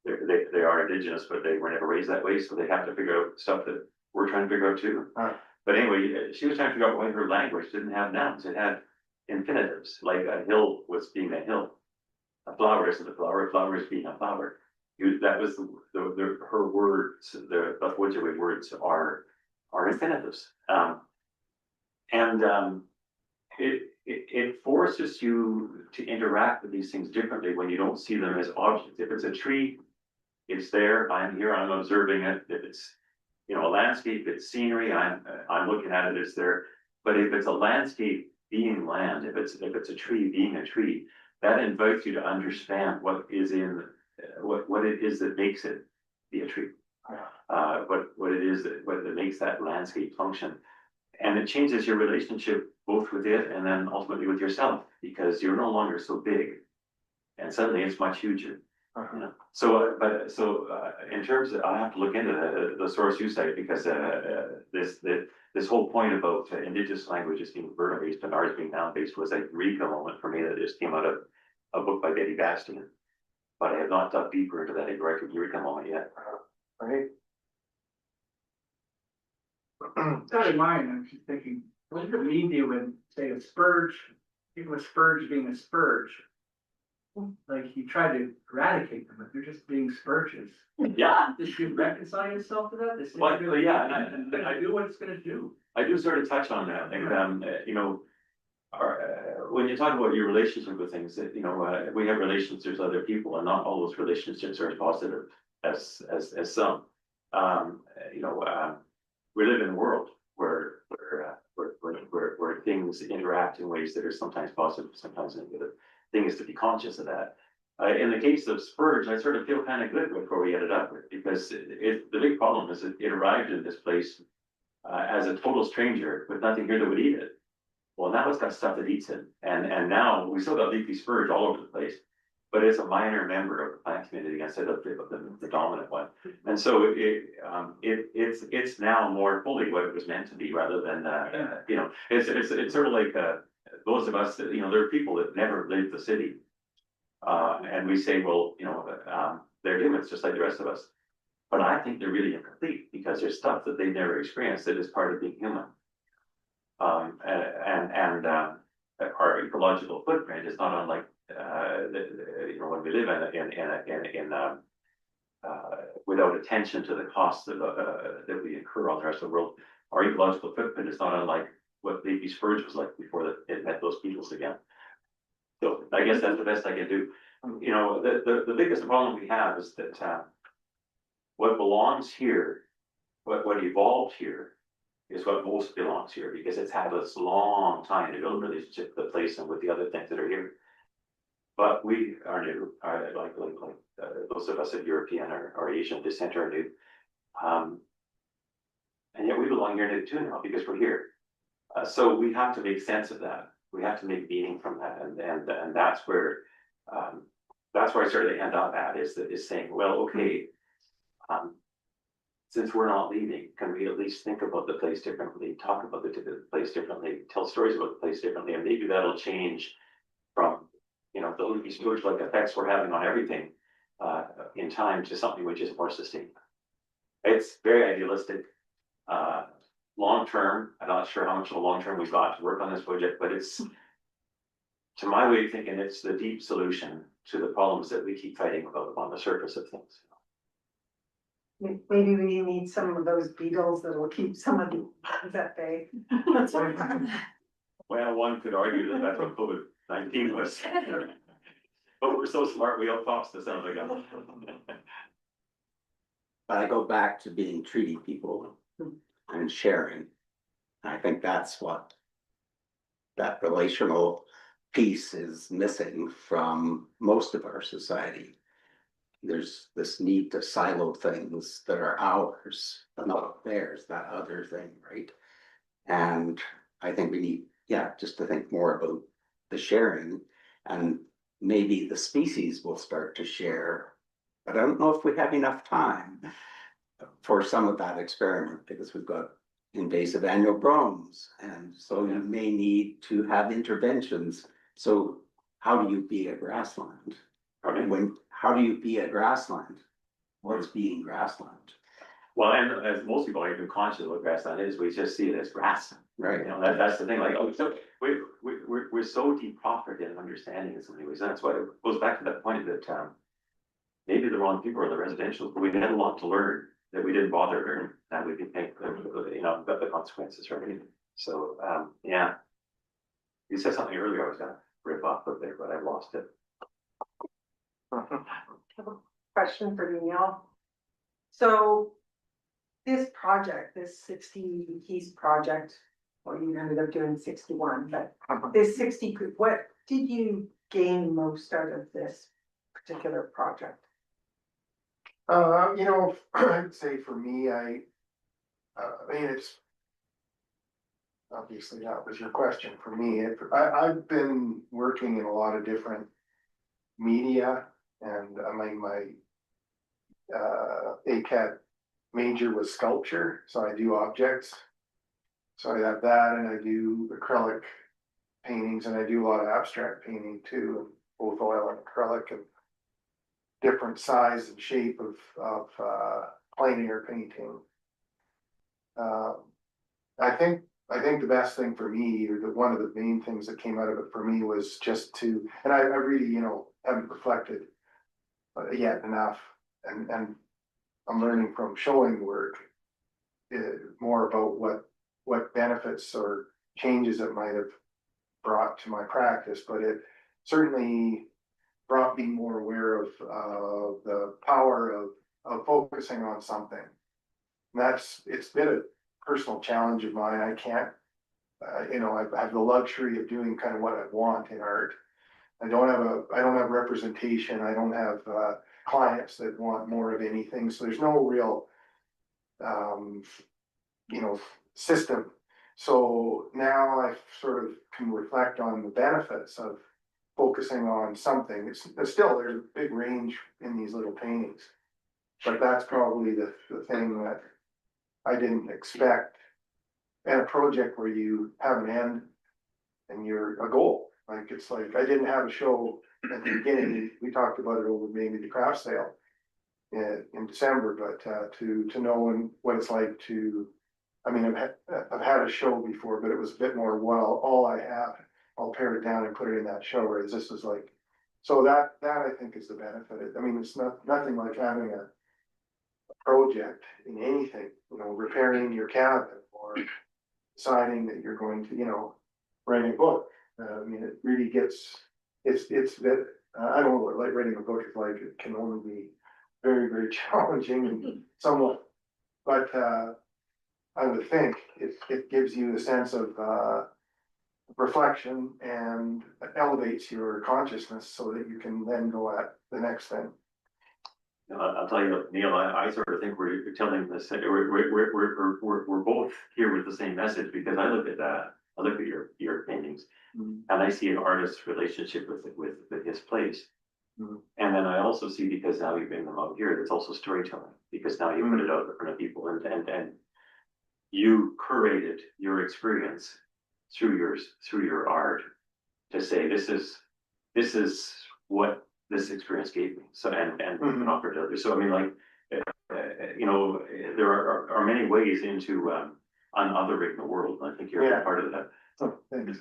Speaker 4: they are indigenous, but they were never raised that way, so they have to figure out stuff that we're trying to figure out too. But anyway, she was trying to figure out why her language didn't have nouns. It had infinitives, like a hill was being a hill. A flower isn't a flower. A flower is being a flower. That was her words. The Ojibwe words are infinitives, it forces you to interact with these things differently when you don't see them as objects. If it's a tree, it's there. I'm here. I'm observing it. If it's a landscape, it's scenery. I'm looking at it. It's there. But if it's a landscape being land, if it's a tree being a tree, that invites you to understand what is in what it is that makes it be a tree, what it is that makes that landscape function, and it changes your relationship both with it and then ultimately with yourself, because you're no longer so big, and suddenly it's much huger. You know, so in terms of, I have to look into the source you cite, because this whole point about indigenous languages being verb-based and ours being noun-based was a eureka moment for me that just came out of a book by Betty Bastian. But I have not dug deeper into that eureka moment yet.
Speaker 2: Right?
Speaker 5: That in mind, I'm just thinking, what does it mean to you when, say, a spurge, even a spurge being a spurge? Like you try to eradicate them, but they're just being spurges.
Speaker 4: Yeah,
Speaker 5: Does you reconcile yourself to that? This is
Speaker 4: Well,
Speaker 5: really-
Speaker 4: yeah,
Speaker 5: and I do what it's gonna do.
Speaker 4: I do sort of touch on that, like, you know, when you talk about your relationship with things, that, you know, we have relationships with other people, and not all those relationships are as positive as some. You know, we live in a world where things interact in ways that are sometimes positive, sometimes negative. Thing is to be conscious of that. In the case of Spurge, I sort of feel kind of good with where we ended up with, because the big problem is that it arrived in this place as a total stranger with nothing here that would eat it. Well, now it's got stuff that eats it, and now we still got leafy spurge all over the place, but it's a minor member of the plant community instead of the dominant one. And so it's now more fully what it was meant to be, rather than you know, it's sort of like those of us that, you know, there are people that never lived the city, and we say, well, you know, they're humans just like the rest of us. But I think they're really incomplete, because there's stuff that they've never experienced that is part of being human. And our ecological footprint is not unlike, you know, when we live without attention to the costs that we incur on the rest of the world. Our ecological footprint is not unlike what leafy spurge was like before it met those beetles again. So I guess that's the best I can do. You know, the biggest problem we have is that what belongs here, what evolved here, is what most belongs here, because it's had this long time to build a relationship with the place and with the other things that are here. But we are new, like those of us of European or Asian descent are new. And yet we belong here too now, because we're here. So we have to make sense of that. We have to make meaning from that, and that's where I sort of end up at, is saying, well, okay, since we're not leaving, can we at least think about the place differently, talk about the place differently, tell stories about the place differently, and maybe that'll change from, you know, the leafy spurge like effects we're having on everything in time to something which is more sustainable. It's very idealistic. Long term, I'm not sure how much of a long term we've got to work on this project, but it's, to my way of thinking, it's the deep solution to the problems that we keep fighting about on the surface of things.
Speaker 6: Maybe we need some of those beetles that will keep some of the bugs at bay.
Speaker 4: Well, one could argue that that's what COVID-19 was. But we're so smart, we all fox the sound like that.
Speaker 7: But I go back to being treaty people and sharing. I think that's what that relational piece is missing from most of our society. There's this need to silo things that are ours, but not theirs, that other thing, right? And I think we need, just to think more about the sharing, and maybe the species will start to share. But I don't know if we have enough time for some of that experiment, because we've got invasive annual brooms, and so you may need to have interventions. So how do you be a grassland? How do you be a grassland? What's being grassland?
Speaker 4: Well, and as most people are even conscious of what grassland is, we just see it as grass.
Speaker 7: Right.
Speaker 4: You know, that's the thing. Like, oh, so we're so deep proffered in understanding in so many ways. And that's why it goes back to that point that maybe the wrong people are the residentials, but we had a lot to learn that we didn't bother learning, and we can think, you know, about the consequences, right? So yeah, you said something earlier. I was gonna rip off of there, but I lost it.
Speaker 6: Question for Neil. So this project, this 60 piece project, well, you ended up doing 61, but this 60, what did you gain most out of this particular project?
Speaker 2: You know, I'd say for me, I mean, it's obviously that was your question for me. I've been working in a lot of different media And my ACAD major was sculpture, so I do objects. So I have that, and I do acrylic paintings, and I do a lot of abstract painting too, both oil and acrylic, and different size and shape of plein air painting. I think the best thing for me, or one of the main things that came out of it for me, was just to, and I really, haven't reflected yet enough, and I'm learning from showing work more about what benefits or changes it might have brought to my practice, but it certainly brought me more aware of the power of focusing on something. And it's been a personal challenge of mine. I can't, I have the luxury of doing kind of what I want in art. I don't have representation. I don't have clients that want more of anything. So there's no real, system. So now I sort of can reflect on the benefits of focusing on something. It's still, there's a big range in these little paintings, but that's probably the thing that I didn't expect. And a project where you have an end and you're a goal. Like, it's like, I didn't have a show at the beginning. We talked about it over maybe the craft sale in December, but to know what it's like to, I mean, I've had a show before, but it was a bit more, well, all I have, I'll pare it down and put it in that show, whereas this was like, so that I think is the benefit. I mean, it's nothing like having a project in anything, repairing your cabinet or deciding that you're going to, write a book. I mean, it really gets, it's that, I don't know what like writing a book is like. It can only be very, very challenging and somewhat, but I would think it gives you a sense of reflection and elevates your consciousness so that you can then go at the next thing.
Speaker 4: I'll tell you, Neil, I sort of think we're telling this, we're both here with the same message, because I look at that, I look at your paintings, and I see an artist's relationship with his place. And then I also see, because now you bring them out here, it's also storytelling, because now you put it out in front of people, and you curated your experience through your art to say, this is what this experience gave me. So, and offer to others. So, I mean, like, there are many ways into unothering the world. I think you're a part of that.
Speaker 2: So, thanks.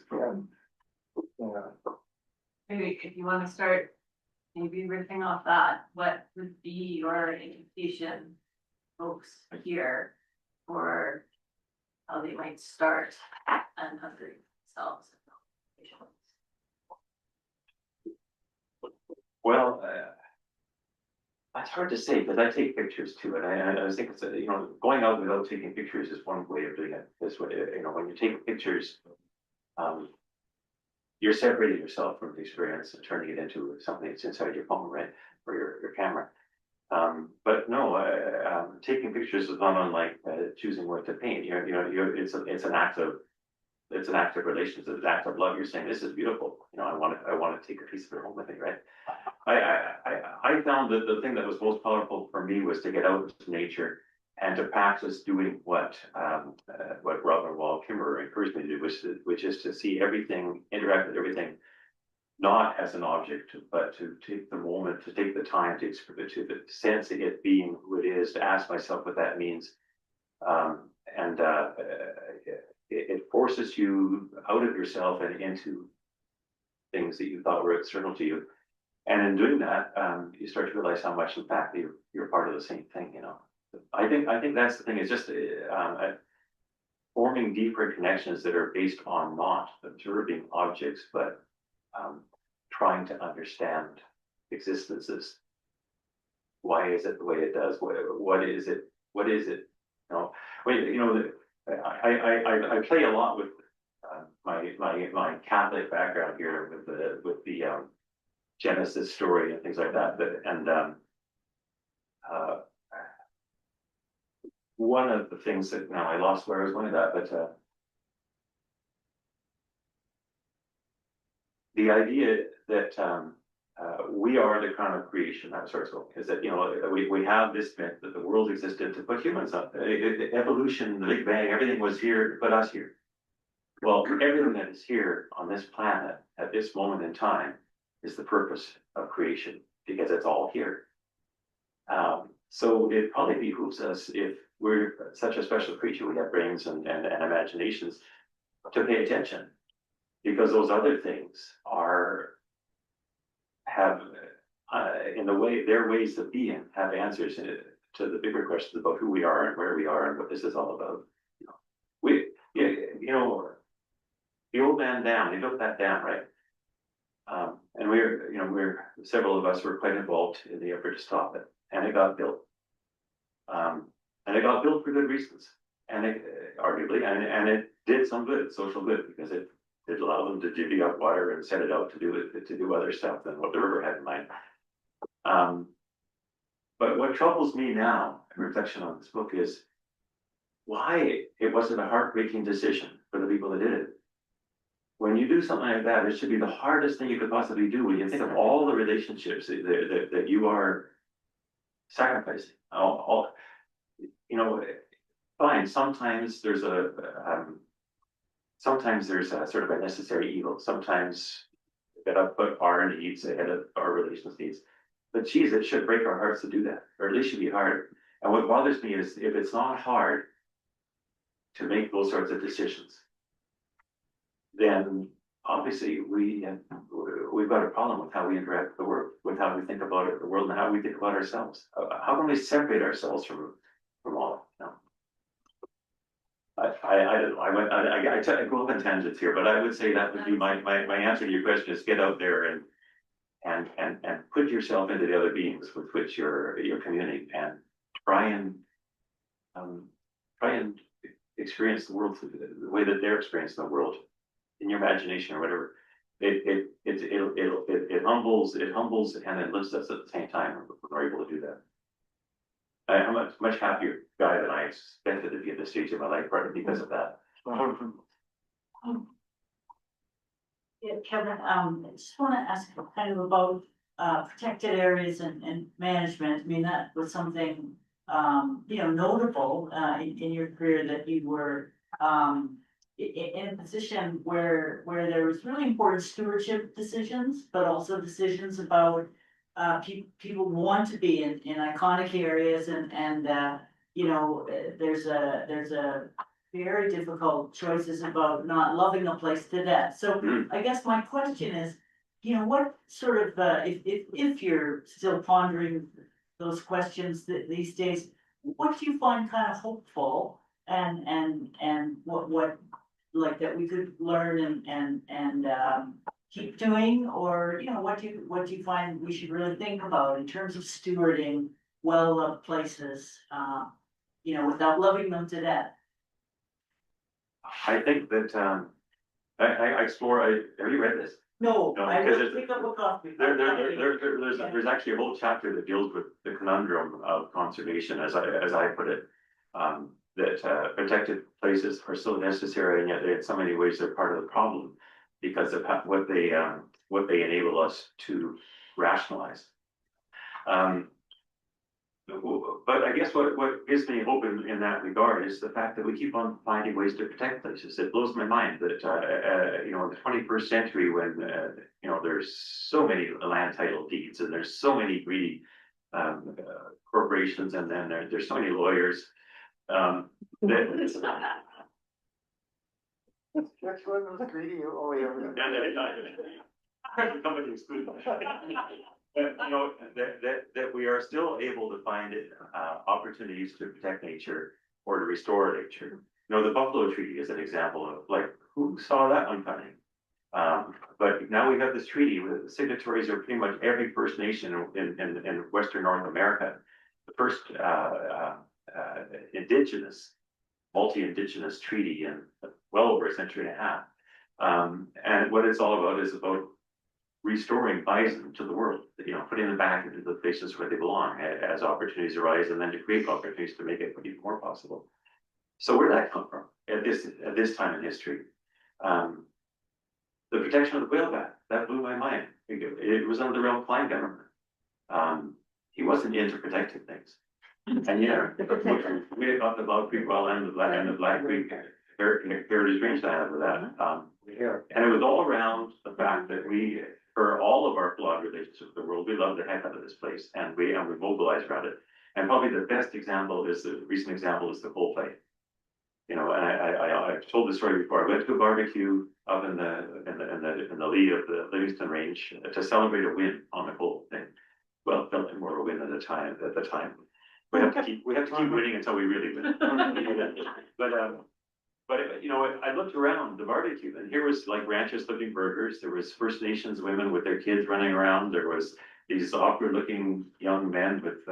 Speaker 2: Yeah.
Speaker 1: Maybe if you want to start, maybe riffing off that, what would be your invitation, folks here, for how they might start unothering themselves?
Speaker 4: Well, it's hard to say, because I take pictures too, and I think it's going out without taking pictures is one way of doing it. This way, when you take pictures, you're separating yourself from the experience and turning it into something that's inside your phone, right, or your camera. But no, taking pictures is not unlike choosing what to paint. It's an act of relations, it's an act of love. You're saying, this is beautiful. I want to take a piece of it home with me, right? I found that the thing that was most powerful for me was to get out into nature and to practice doing what Robin Wall Kimmerer encouraged me to do, which is to see everything, interact with everything, not as an object, but to take the moment, to take the time to sense it being who it is, to ask myself what that means. It forces you out of yourself and into things that you thought were external to you. And in doing that, you start to realize how much, in fact, you're part of the same thing. I think that's the thing. Is just forming deeper connections that are based on not observing objects, but trying to understand existences. Why is it the way it does? What is it? What is it? I play a lot with my Catholic background here with the Genesis story and things like that. One of the things that now I lost where I was going with that, but the idea that we are the crown of creation, that sort of thing, is that, we have this myth that the world existed to put humans up. Evolution, the Big Bang, everything was here to put us here. Well, everything that is here on this planet at this moment in time is the purpose of creation, because it's all here. So it probably behooves us, if we're such a special creature, we have brains and imaginations, to pay attention, because those other things have in the way, their ways of being, have answers to the bigger questions about who we are and where we are and what this is all about. The old man dam, they built that dam, right? And several of us were quite involved in the effort to stop it, and it got built. And it got built for good reasons, and arguably, and it did some good, social good, because it allowed them to divvy up water and send it out to do other stuff than what the river had in mind. But what troubles me now, in reflection on this book, is why it wasn't a heartbreaking decision for the people that did it. When you do something like that, it should be the hardest thing you could possibly do. When you think of all the relationships that you are sacrificing, fine. Sometimes there's a sort of a necessary evil. Sometimes we gotta put our needs ahead of our relations needs. But geez, it should break our hearts to do that, or at least should be hard. And what bothers me is if it's not hard to make those sorts of decisions, then obviously we've got a problem with how we interact with the world, with how we think about the world, and how we think about ourselves. How can we separate ourselves from all? I don't know. I go off on tangents here, but I would say that would be my answer to your question: is get out there and put yourself into the other beings with which you're communing, and try and experience the world the way that they're experiencing the world in your imagination or whatever. It humbles and it lifts us at the same time when we're able to do that. I'm a much happier guy than I expected to be at this stage of my life, partly because of that.
Speaker 8: Yeah, Kevin, I just want to ask kind of about protected areas and management. I mean, that was something notable in your career, that you were in a position where there was really important stewardship decisions, but also decisions about people want to be in iconic areas, and there's a very difficult choices about not loving a place to death. So I guess my question is, what sort of if you're still pondering those questions these days, what do you find kind of hopeful, and what like that we could learn and keep doing, or what do you find we should really think about in terms of stewarding well-loved places, without loving them to death?
Speaker 4: I think that I explore. Have you read this?
Speaker 8: No,
Speaker 4: No,
Speaker 8: I
Speaker 4: because
Speaker 8: will pick up a copy.
Speaker 4: There's actually a whole chapter that deals with the conundrum of conservation, as I put it. That protected places are so necessary, and yet in so many ways they're part of the problem because of what they enable us to rationalize. But I guess what gives me hope in that regard is the fact that we keep on finding ways to protect places. It blows my mind that in the 21st century, when there's so many land title deeds and there's so many greedy corporations, and then there's so many lawyers.
Speaker 2: Which one was greedy? Oh, yeah.
Speaker 4: Somebody excluded. That we are still able to find opportunities to protect nature or to restore nature. The Buffalo Treaty is an example of who saw that one coming. But now we have this treaty with the signatories are pretty much every First Nation in Western North America. The first multi-indigenous treaty in well over a century and a half. And what it's all about is about restoring bison to the world, putting them back into the places where they belong as opportunities arise, and then to create opportunities to make it even more possible. So where did that come from at this time in history? The protection of the whaleback, that blew my mind. It was under the real Klein government. He wasn't into protecting things. And yeah, we had got the Bug Creek well and the Black Creek Heritage Rangeland with that. And it was all around the fact that we, for all of our flawed relationships with the world, we love the heck out of this place, and we mobilized around it. And probably the best example is the recent example is the coal fight. You know, and I've told this story before. I went to a barbecue up in the lee of the Livingston Range to celebrate a win on the coal thing. Well, it felt like more of a win at the time. We have to keep winning until we really win. But you know, I looked around the barbecue, and here was like ranchers flipping burgers. There was First Nations women with their kids running around. There was these awkward-looking young men with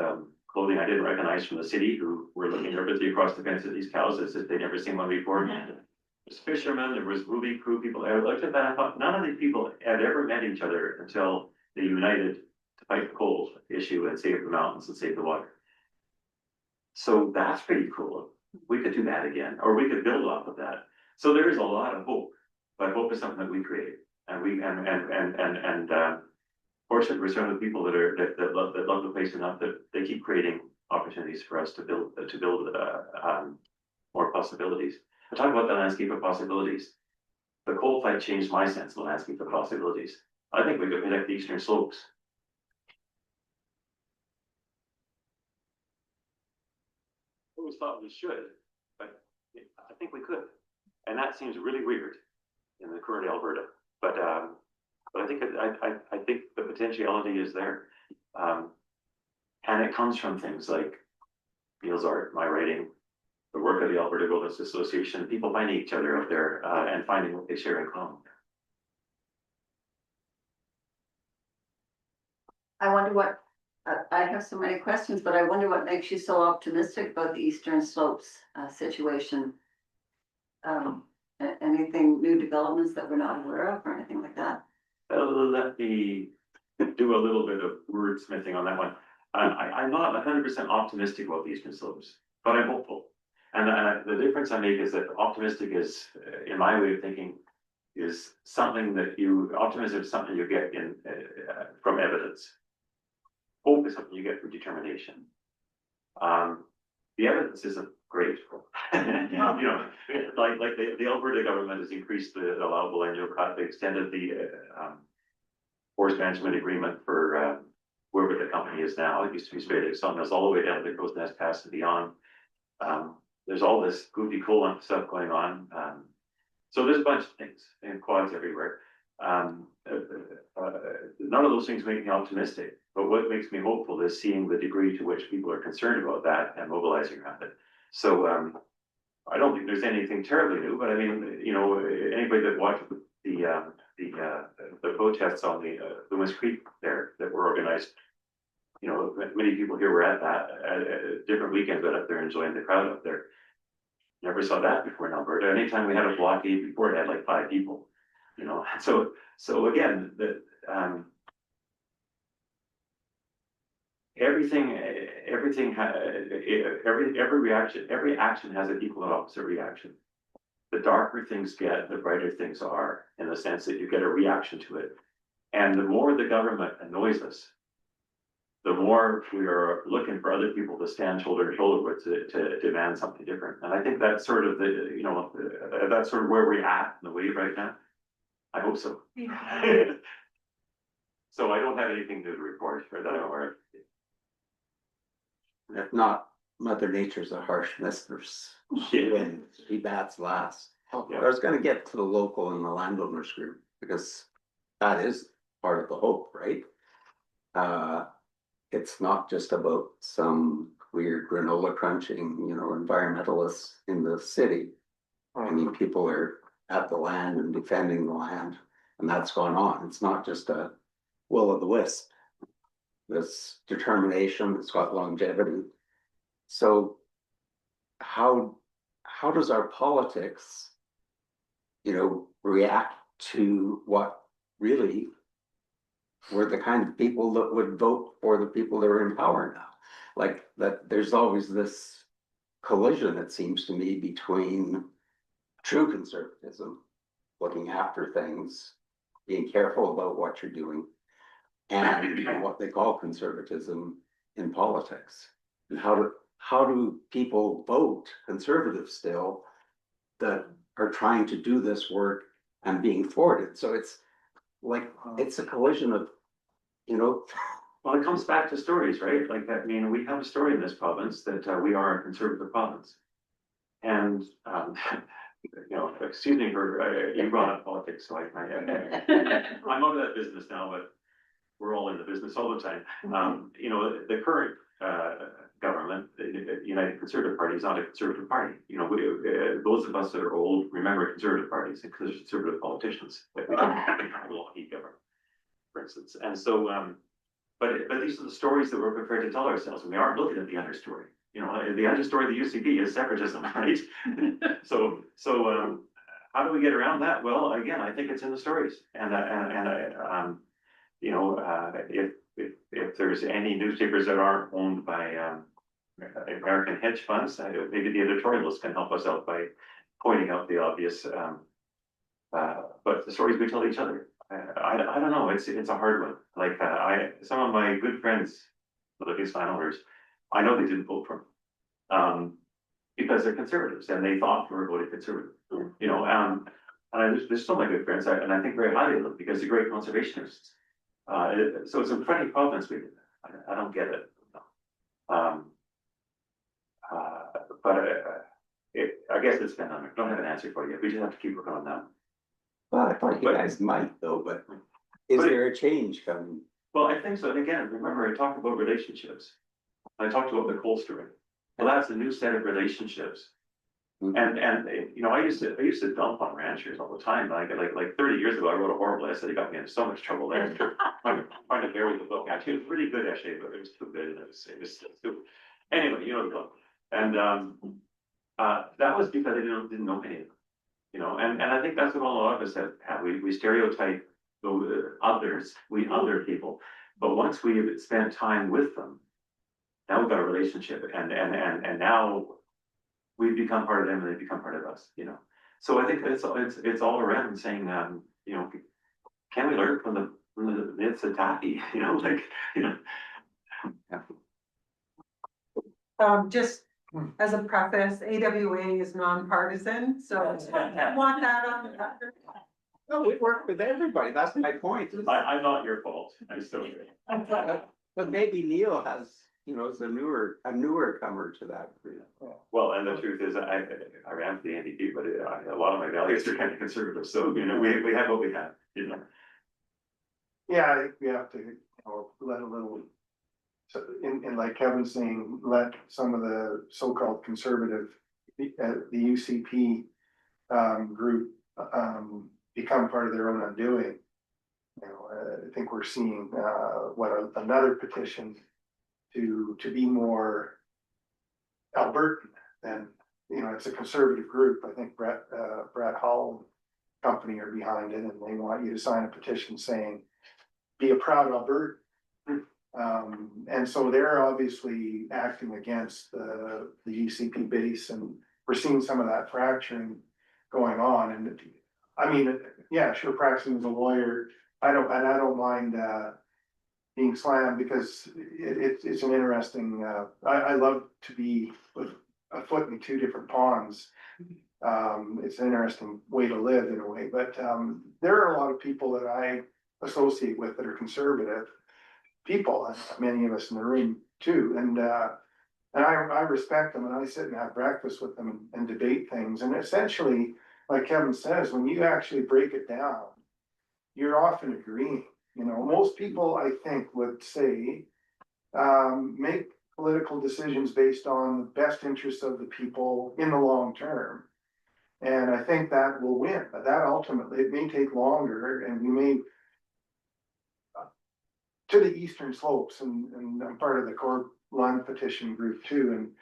Speaker 4: clothing I didn't recognize from the city, who were looking nervously across the fence at these cows as if they'd never seen one before. There was fishermen. There was movie crew people. I looked at that. I thought none of these people had ever met each other until they united to fight the coal issue and save the mountains and save the water. So that's pretty cool. We could do that again, or we could build off of that. So there is a lot of hope, but hope is something that we create, and fortunately we're surrounded with people that love the place enough that they keep creating opportunities for us to build more possibilities. I talk about the landscape of possibilities. The coal fight changed my sense of the landscape of possibilities. I think we could protect the eastern slopes. Always thought we should, but I think we could, and that seems really weird in the current Alberta. But I think I think the potentiality is there, and it comes from things like Neil's art, my writing, the work of the Alberta Wilderness Association, people finding each other out there and finding what they share in common.
Speaker 9: I wonder what, I have so many questions, but I wonder what makes you so optimistic about the Eastern Slopes situation? Anything, new developments that we're not aware of or anything like that?
Speaker 4: Let me do a little bit of wordsmithing on that one. I'm not 100% optimistic about the Eastern Slopes, but I'm hopeful. And the difference I make is that optimistic is, in my way of thinking, is something that optimism is something you get in from evidence. Hope is something you get from determination. The evidence isn't great. You know, like the Alberta government has increased the allowable annual cut. They extended the forest management agreement for wherever the company is now. It used to be straight at Sawmills all the way down to the Crow's Nest Pass and beyond. There's all this goofy coal stuff going on. So there's a bunch of things and quads everywhere. None of those things make me optimistic, but what makes me hopeful is seeing the degree to which people are concerned about that and mobilizing around it. So I don't think there's anything terribly new, but I mean, you know, anybody that watched the protests on the Loomis Creek there that were organized, you know, many people here were at that at different weekends, but up there enjoying the crowd up there. Never saw that before in Alberta. Anytime we had a blockade before, it had like 5 people. You know, so again, every action has an equal and opposite reaction. The darker things get, the brighter things are, in the sense that you get a reaction to it. And the more the government annoys us, the more we are looking for other people to stand shoulder to shoulder with to demand something different. And I think that's sort of that's sort of where we're at in the wave right now. I hope so.
Speaker 6: Yeah.
Speaker 4: So I don't have anything to report for that I'm aware of.
Speaker 7: If not, Mother Nature's a harsh mistress. She wins, she bats last.
Speaker 4: Yeah.
Speaker 7: I was gonna get to the local and the landowners group, because that is part of the hope, right? It's not just about some weird granola crunching, you know, environmentalists in the city. I mean, people are at the land and defending the land, and that's going on. It's not just a will o' the wisp. This determination, it's got longevity. So how does our politics, you know, react to what really were the kind of people that would vote for the people that are in power now? Like that, there's always this collision, it seems to me, between true conservatism, looking after things, being careful about what you're doing. And what they call conservatism in politics. And how do people vote conservative still that are trying to do this work and being thwarted? So it's like, it's a collision of, you know.
Speaker 4: Well, it comes back to stories, right? Like, I mean, we have a story in this province that we are a conservative province. And, you know, excuse me for, you brought up politics, so I'm out of that business now, but we're all in the business all the time. You know, the current government, the United Conservative Party, is not a conservative party. You know, those of us that are old remember conservative parties and conservative politicians. Like we don't have a Lockheed government, for instance. And so, but these are the stories that we're prepared to tell ourselves, and we aren't looking at the understory. You know, the understory of the UCP is separatism, right? So how do we get around that? Well, again, I think it's in the stories, you know, if there's any newspapers that aren't owned by American hedge funds, maybe the editorialists can help us out by pointing out the obvious. But the stories we tell each other, I don't know. It's a hard one. Like some of my good friends, the biggest landowners, I know they didn't vote for them because they're conservatives and they thought we were voting conservative. You know, and there's some of my good friends, and I think very highly of them because they're great conservationists. So it's a funny province we live in. I don't get it. But I guess it's pandemic. I don't have an answer for you. We just have to keep working on that.
Speaker 7: Well, I thought you guys might though, but is there a change coming?
Speaker 4: Well, I think so. And again, remember I talked about relationships. I talked about the coal story. Well, that's a new set of relationships. And you know, I used to dump on ranchers all the time. Like 30 years ago, I wrote a horrible essay that got me into so much trouble there. trying to bury the book. Actually, it was really good essay, but it was too good. It was too. Anyway, you know the book. And that was because I didn't know any of them. You know, and I think that's what a lot of us have. We stereotype others, we other people. But once we've spent time with them, now we've got a relationship, and now we've become part of them, and they become part of us. You know, so I think it's all around saying, you know, can we learn from the myths of Taffy? You know, like, you know.
Speaker 6: Just as a preface, AWA is nonpartisan, so I want that on the record.
Speaker 7: No, we work with everybody. That's my point.
Speaker 4: I'm not your fault. I'm still here.
Speaker 7: But maybe Neil has, you know, is a newer comer to that.
Speaker 4: Well, and the truth is, I ran for the NDP, but a lot of my values are kind of conservative. So you know, we have what we have. You know.
Speaker 2: Yeah, I think we have to, you know, let a little. So in like Kevin's saying, let some of the so-called conservative, the UCP group become part of their own undoing. You know, I think we're seeing another petition to be more Albertan than, you know, it's a conservative group. I think Brett Hall company are behind it, and they want you to sign a petition saying, be a proud Albertan. And so they're obviously acting against the UCP base, and we're seeing some of that fracturing going on. And I mean, yeah, sure, practicing as a lawyer, I don't mind being slammed because it's an interesting. I love to be with a foot in two different ponds. It's an interesting way to live in a way, but there are a lot of people that I associate with that are conservative people, and many of us in the room too, and I respect them, and I sit and have breakfast with them and debate things, and essentially, like Kevin says, when you actually break it down, you're often agreeing. You know, most people, I think, would say make political decisions based on the best interests of the people in the long term, and I think that will win. But that ultimately, it may take longer, and we may. To the eastern slopes, and I'm part of the Core Land petition group too, and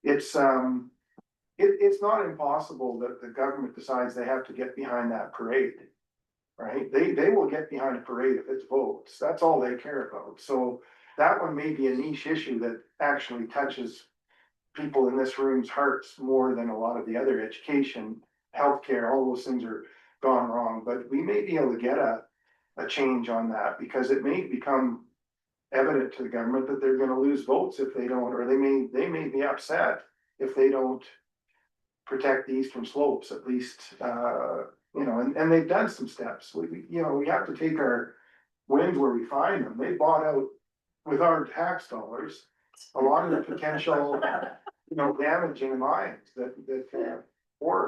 Speaker 2: it's not impossible that the government decides they have to get behind that parade, right? They will get behind a parade if it's votes. That's all they care about. So that one may be a niche issue that actually touches people in this room's hearts more than a lot of the other education, healthcare, all those things are gone wrong. But we may be able to get a a change on that, because it may become evident to the government that they're gonna lose votes if they don't, or they may be upset if they don't protect the eastern slopes, at least, you know, and they've done some steps. You know, we have to take our wins where we find them. They bought out with our tax dollars a lot of the potential, you know, damaging mines that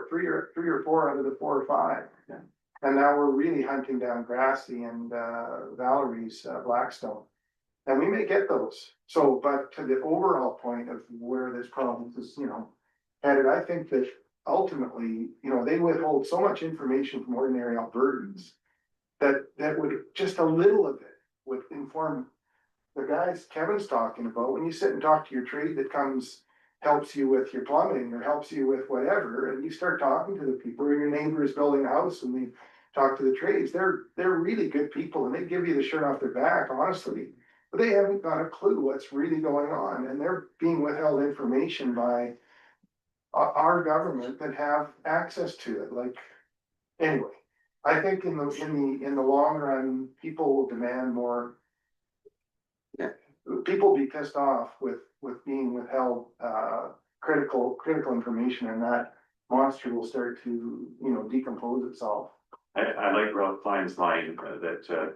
Speaker 2: three or four out of the 4 or 5.
Speaker 4: Yeah.
Speaker 2: And now we're really hunting down Grassy and Valerie's Blackstone. And we may get those. So, but to the overall point of where this problem is, you know, headed, I think that ultimately, you know, they withhold so much information from ordinary Albertans that would, just a little of it would inform the guys Kevin's talking about. When you sit and talk to your trade that helps you with your plumbing or helps you with whatever, and you start talking to the people, or your neighbor is building a house and they talk to the trades, they're really good people and they give you the shirt off their back, honestly. But they haven't got a clue what's really going on, and they're being withheld information by our government that have access to it. Like, anyway, I think in the long run, people will demand more. People will be pissed off with being withheld critical information, and that monster will start to, you know, decompose itself.
Speaker 4: I like Ralph Klein's line that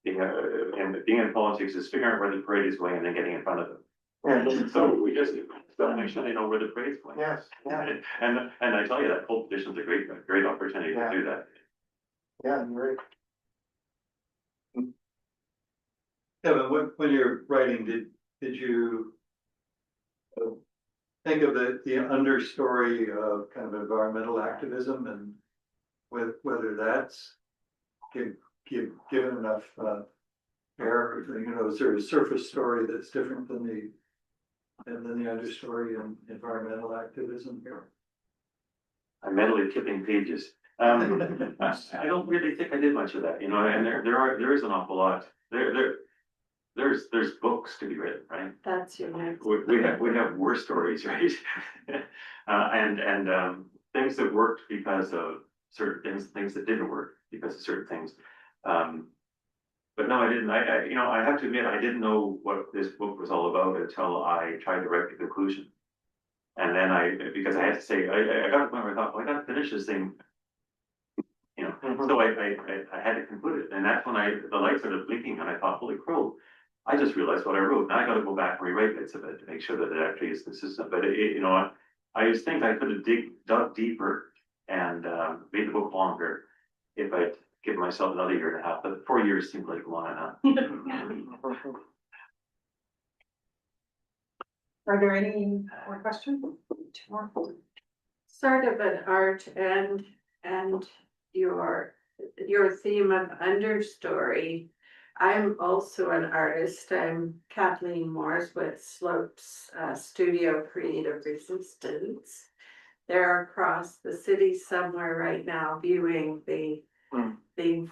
Speaker 4: being in politics is figuring out where the parade is going and then getting in front of it.
Speaker 2: And
Speaker 4: So we just gotta make sure they know where the parade's going.
Speaker 2: yes, yeah,
Speaker 4: And I tell you that pole petition's a great opportunity to do that.
Speaker 2: yeah, you're right.
Speaker 10: Kevin, when you're writing, did you think of the understory of kind of environmental activism, and whether that's given enough air? You know, is there a surface story that's different than the understory in environmental activism here?
Speaker 4: I'm mentally tipping pages. I don't really think I did much of that, you know, and there is an awful lot. There's books to be written, right?
Speaker 9: That's your next.
Speaker 4: We have war stories, right? And things that worked because of certain things that didn't work because of certain things. But no, I didn't. You know, I have to admit, I didn't know what this book was all about until I tried to write the conclusion. And then because I had to say, I got to the point where I thought, well, I got to finish this thing. You know, so I had to conclude it, and that's when the light started blinking, and I thought, holy crow! I just realized what I wrote. Now I got to go back and rewrite bits of it to make sure that it actually is consistent. But you know, I just think I could have dug deeper and made the book longer if I'd given myself another year and a half. But 4 years seemed like long enough.
Speaker 6: Are there any more questions? Two more.
Speaker 11: Sort of an art and your theme of understory. I'm also an artist. I'm Kathleen Morris with Slopes Studio Creative Resistance. They're across the city somewhere right now viewing the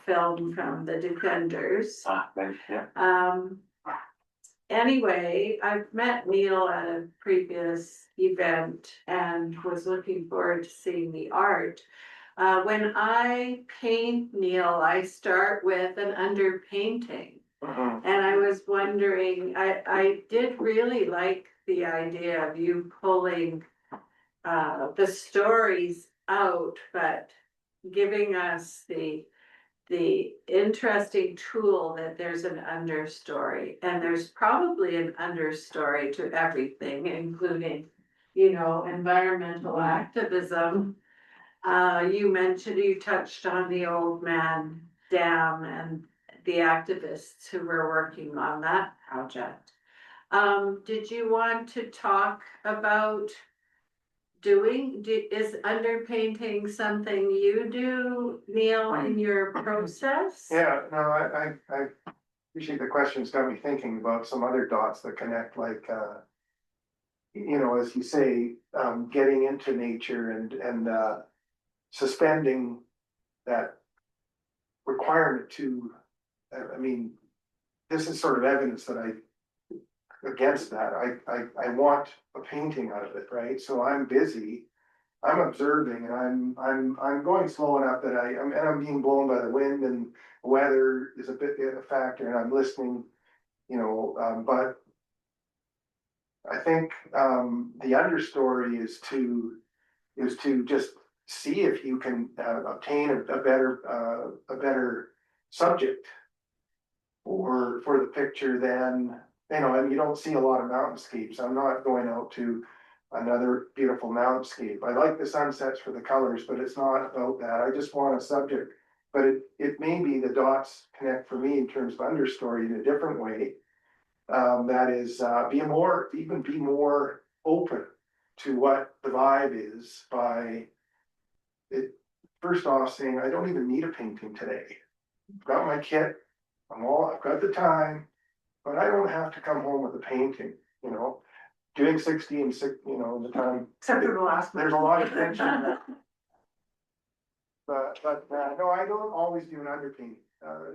Speaker 11: film from the Defenders.
Speaker 4: Right, yeah.
Speaker 11: Anyway, I've met Neil at a previous event and was looking forward to seeing the art. When I paint, Neil, I start with an underpainting. And I was wondering, I did really like the idea of you pulling the stories out, but giving us the interesting tool that there's an understory, and there's probably an understory to everything, including, you know, environmental activism. You touched on the Old Man Dam and the activists who were working on that project. Did you want to talk about is underpainting something you do, Neil, in your process?
Speaker 2: Yeah, no, I appreciate the question. It's got me thinking about some other dots that connect, like, you know, as you say, getting into nature and suspending that requirement to, I mean, this is sort of evidence that against that. I want a painting out of it, right? So I'm busy I'm observing and I'm going slow enough that I'm being blown by the wind and weather is a bit a factor and I'm listening, but I think, the understory is to just see if you can, obtain a better subject for the picture than, and you don't see a lot of mountainscapes. I'm not going out to another beautiful mountainscape. I like the sunsets for the colors, but it's not about that. I just want a subject. But it may be the dots connect for me in terms of understory in a different way. That is, be more open to what the vibe is by it. First off, saying I don't even need a painting today. I've got my kit. I've got the time, but I don't have to come home with a painting, doing 60 and 6, the time.
Speaker 6: Except for the last one.
Speaker 2: There's a lot of tension in that. But no, I don't always do an underpaint.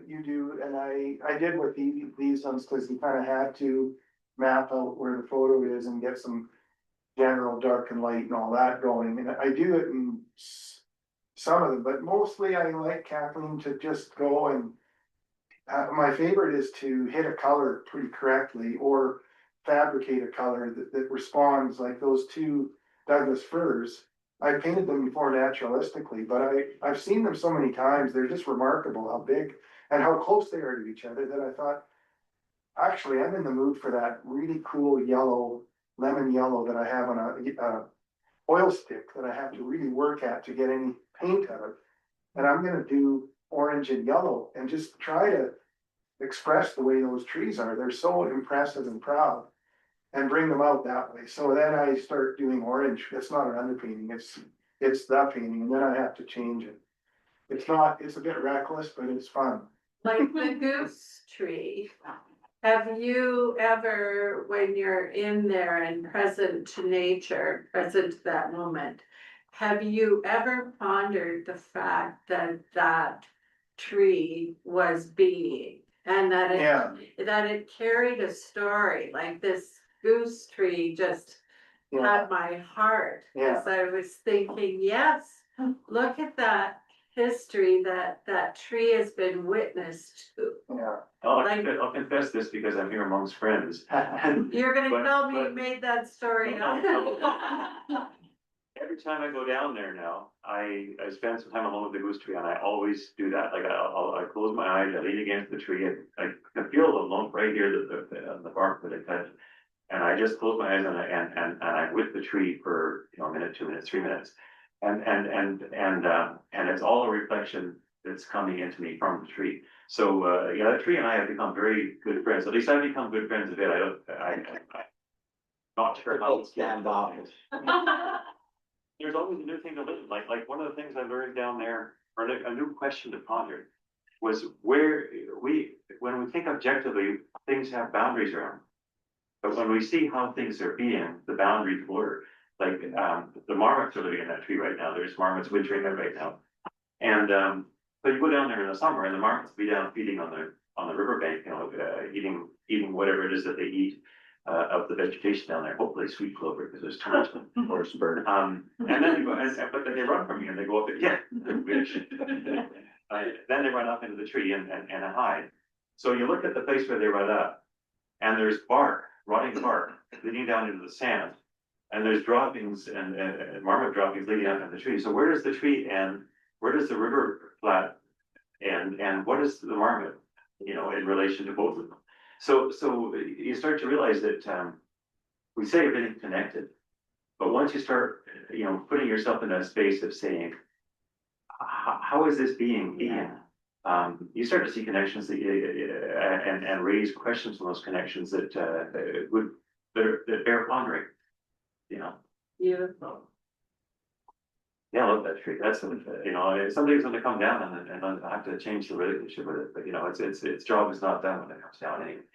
Speaker 2: You do, and I did with these ones because you kind of had to map out where the photo is and get some general dark and light and all that going. And I do it in some of them, but mostly I like Kathleen to just go and my favorite is to hit a color pretty correctly or fabricate a color that responds like those two Douglas firs. I painted them before naturalistically, but I've seen them so many times. They're just remarkable how big and how close they are to each other that I thought, actually, I'm in the mood for that really cool yellow, lemon yellow that I have on a oil stick that I have to really work at to get any paint out of. And I'm gonna do orange and yellow and just try to express the way those trees are. They're so impressive and proud. And bring them out that way. So then I start doing orange. It's not an underpainting, it's the painting, and then I have to change it. It's a bit reckless, but it's fun.
Speaker 11: Like the goose tree. Have you ever, when you're in there and present to nature, present to that moment, have you ever pondered the fact that that tree was being and that it carried a story like this? Goose tree just had my heart, as I was thinking, yes, look at that history that tree has been witnessed to.
Speaker 4: I'll confess this because I'm here amongst friends.
Speaker 11: You're gonna
Speaker 4: But-
Speaker 11: tell me you
Speaker 4: but-
Speaker 11: made that story up.
Speaker 4: Every time I go down there now, I spend some time alone with the goose tree and I always do that. Like I close my eyes, I lean against the tree and I can feel the lump right here, the bark that I touch. And I just close my eyes and I'm with the tree for, a minute, 2 minutes, 3 minutes. And it's all a reflection that's coming into me from the tree. So, that tree and I have become very good friends. At least I've become good friends of it. I'm not sure how it's
Speaker 7: Stand off.
Speaker 4: There's always a new thing to learn. Like one of the things I learned down there, or like a new question to ponder, was when we think objectively, things have boundaries around. But when we see how things are being, the boundaries blur. Like the marmots are living in that tree right now. There's marmots wintering there right now. And so you go down there in the summer, and the marmots will be down feeding on the riverbank, eating whatever it is that they eat of the vegetation down there. Hopefully sweet clover because there's too much forest bird. And then they go, but then they run from you and they go up again. Then they run up into the tree and hide. So you look at the place where they run up, and there's bark. Rotting bark leading down into the sand, and there's droppings and marmot droppings leading out into the tree. So where does the tree end? Where does the river flat end? And what is the marmot, in relation to both of them? So you start to realize that we say everything's connected, but once you start, putting yourself in that space of saying, how is this being? You start to see connections that and raise questions on those connections that bear pondering.
Speaker 11: Beautiful.
Speaker 4: Yeah, I love that tree. That's somebody's going to come down and I have to change the relationship with it. But its job is not done when it comes down anyway.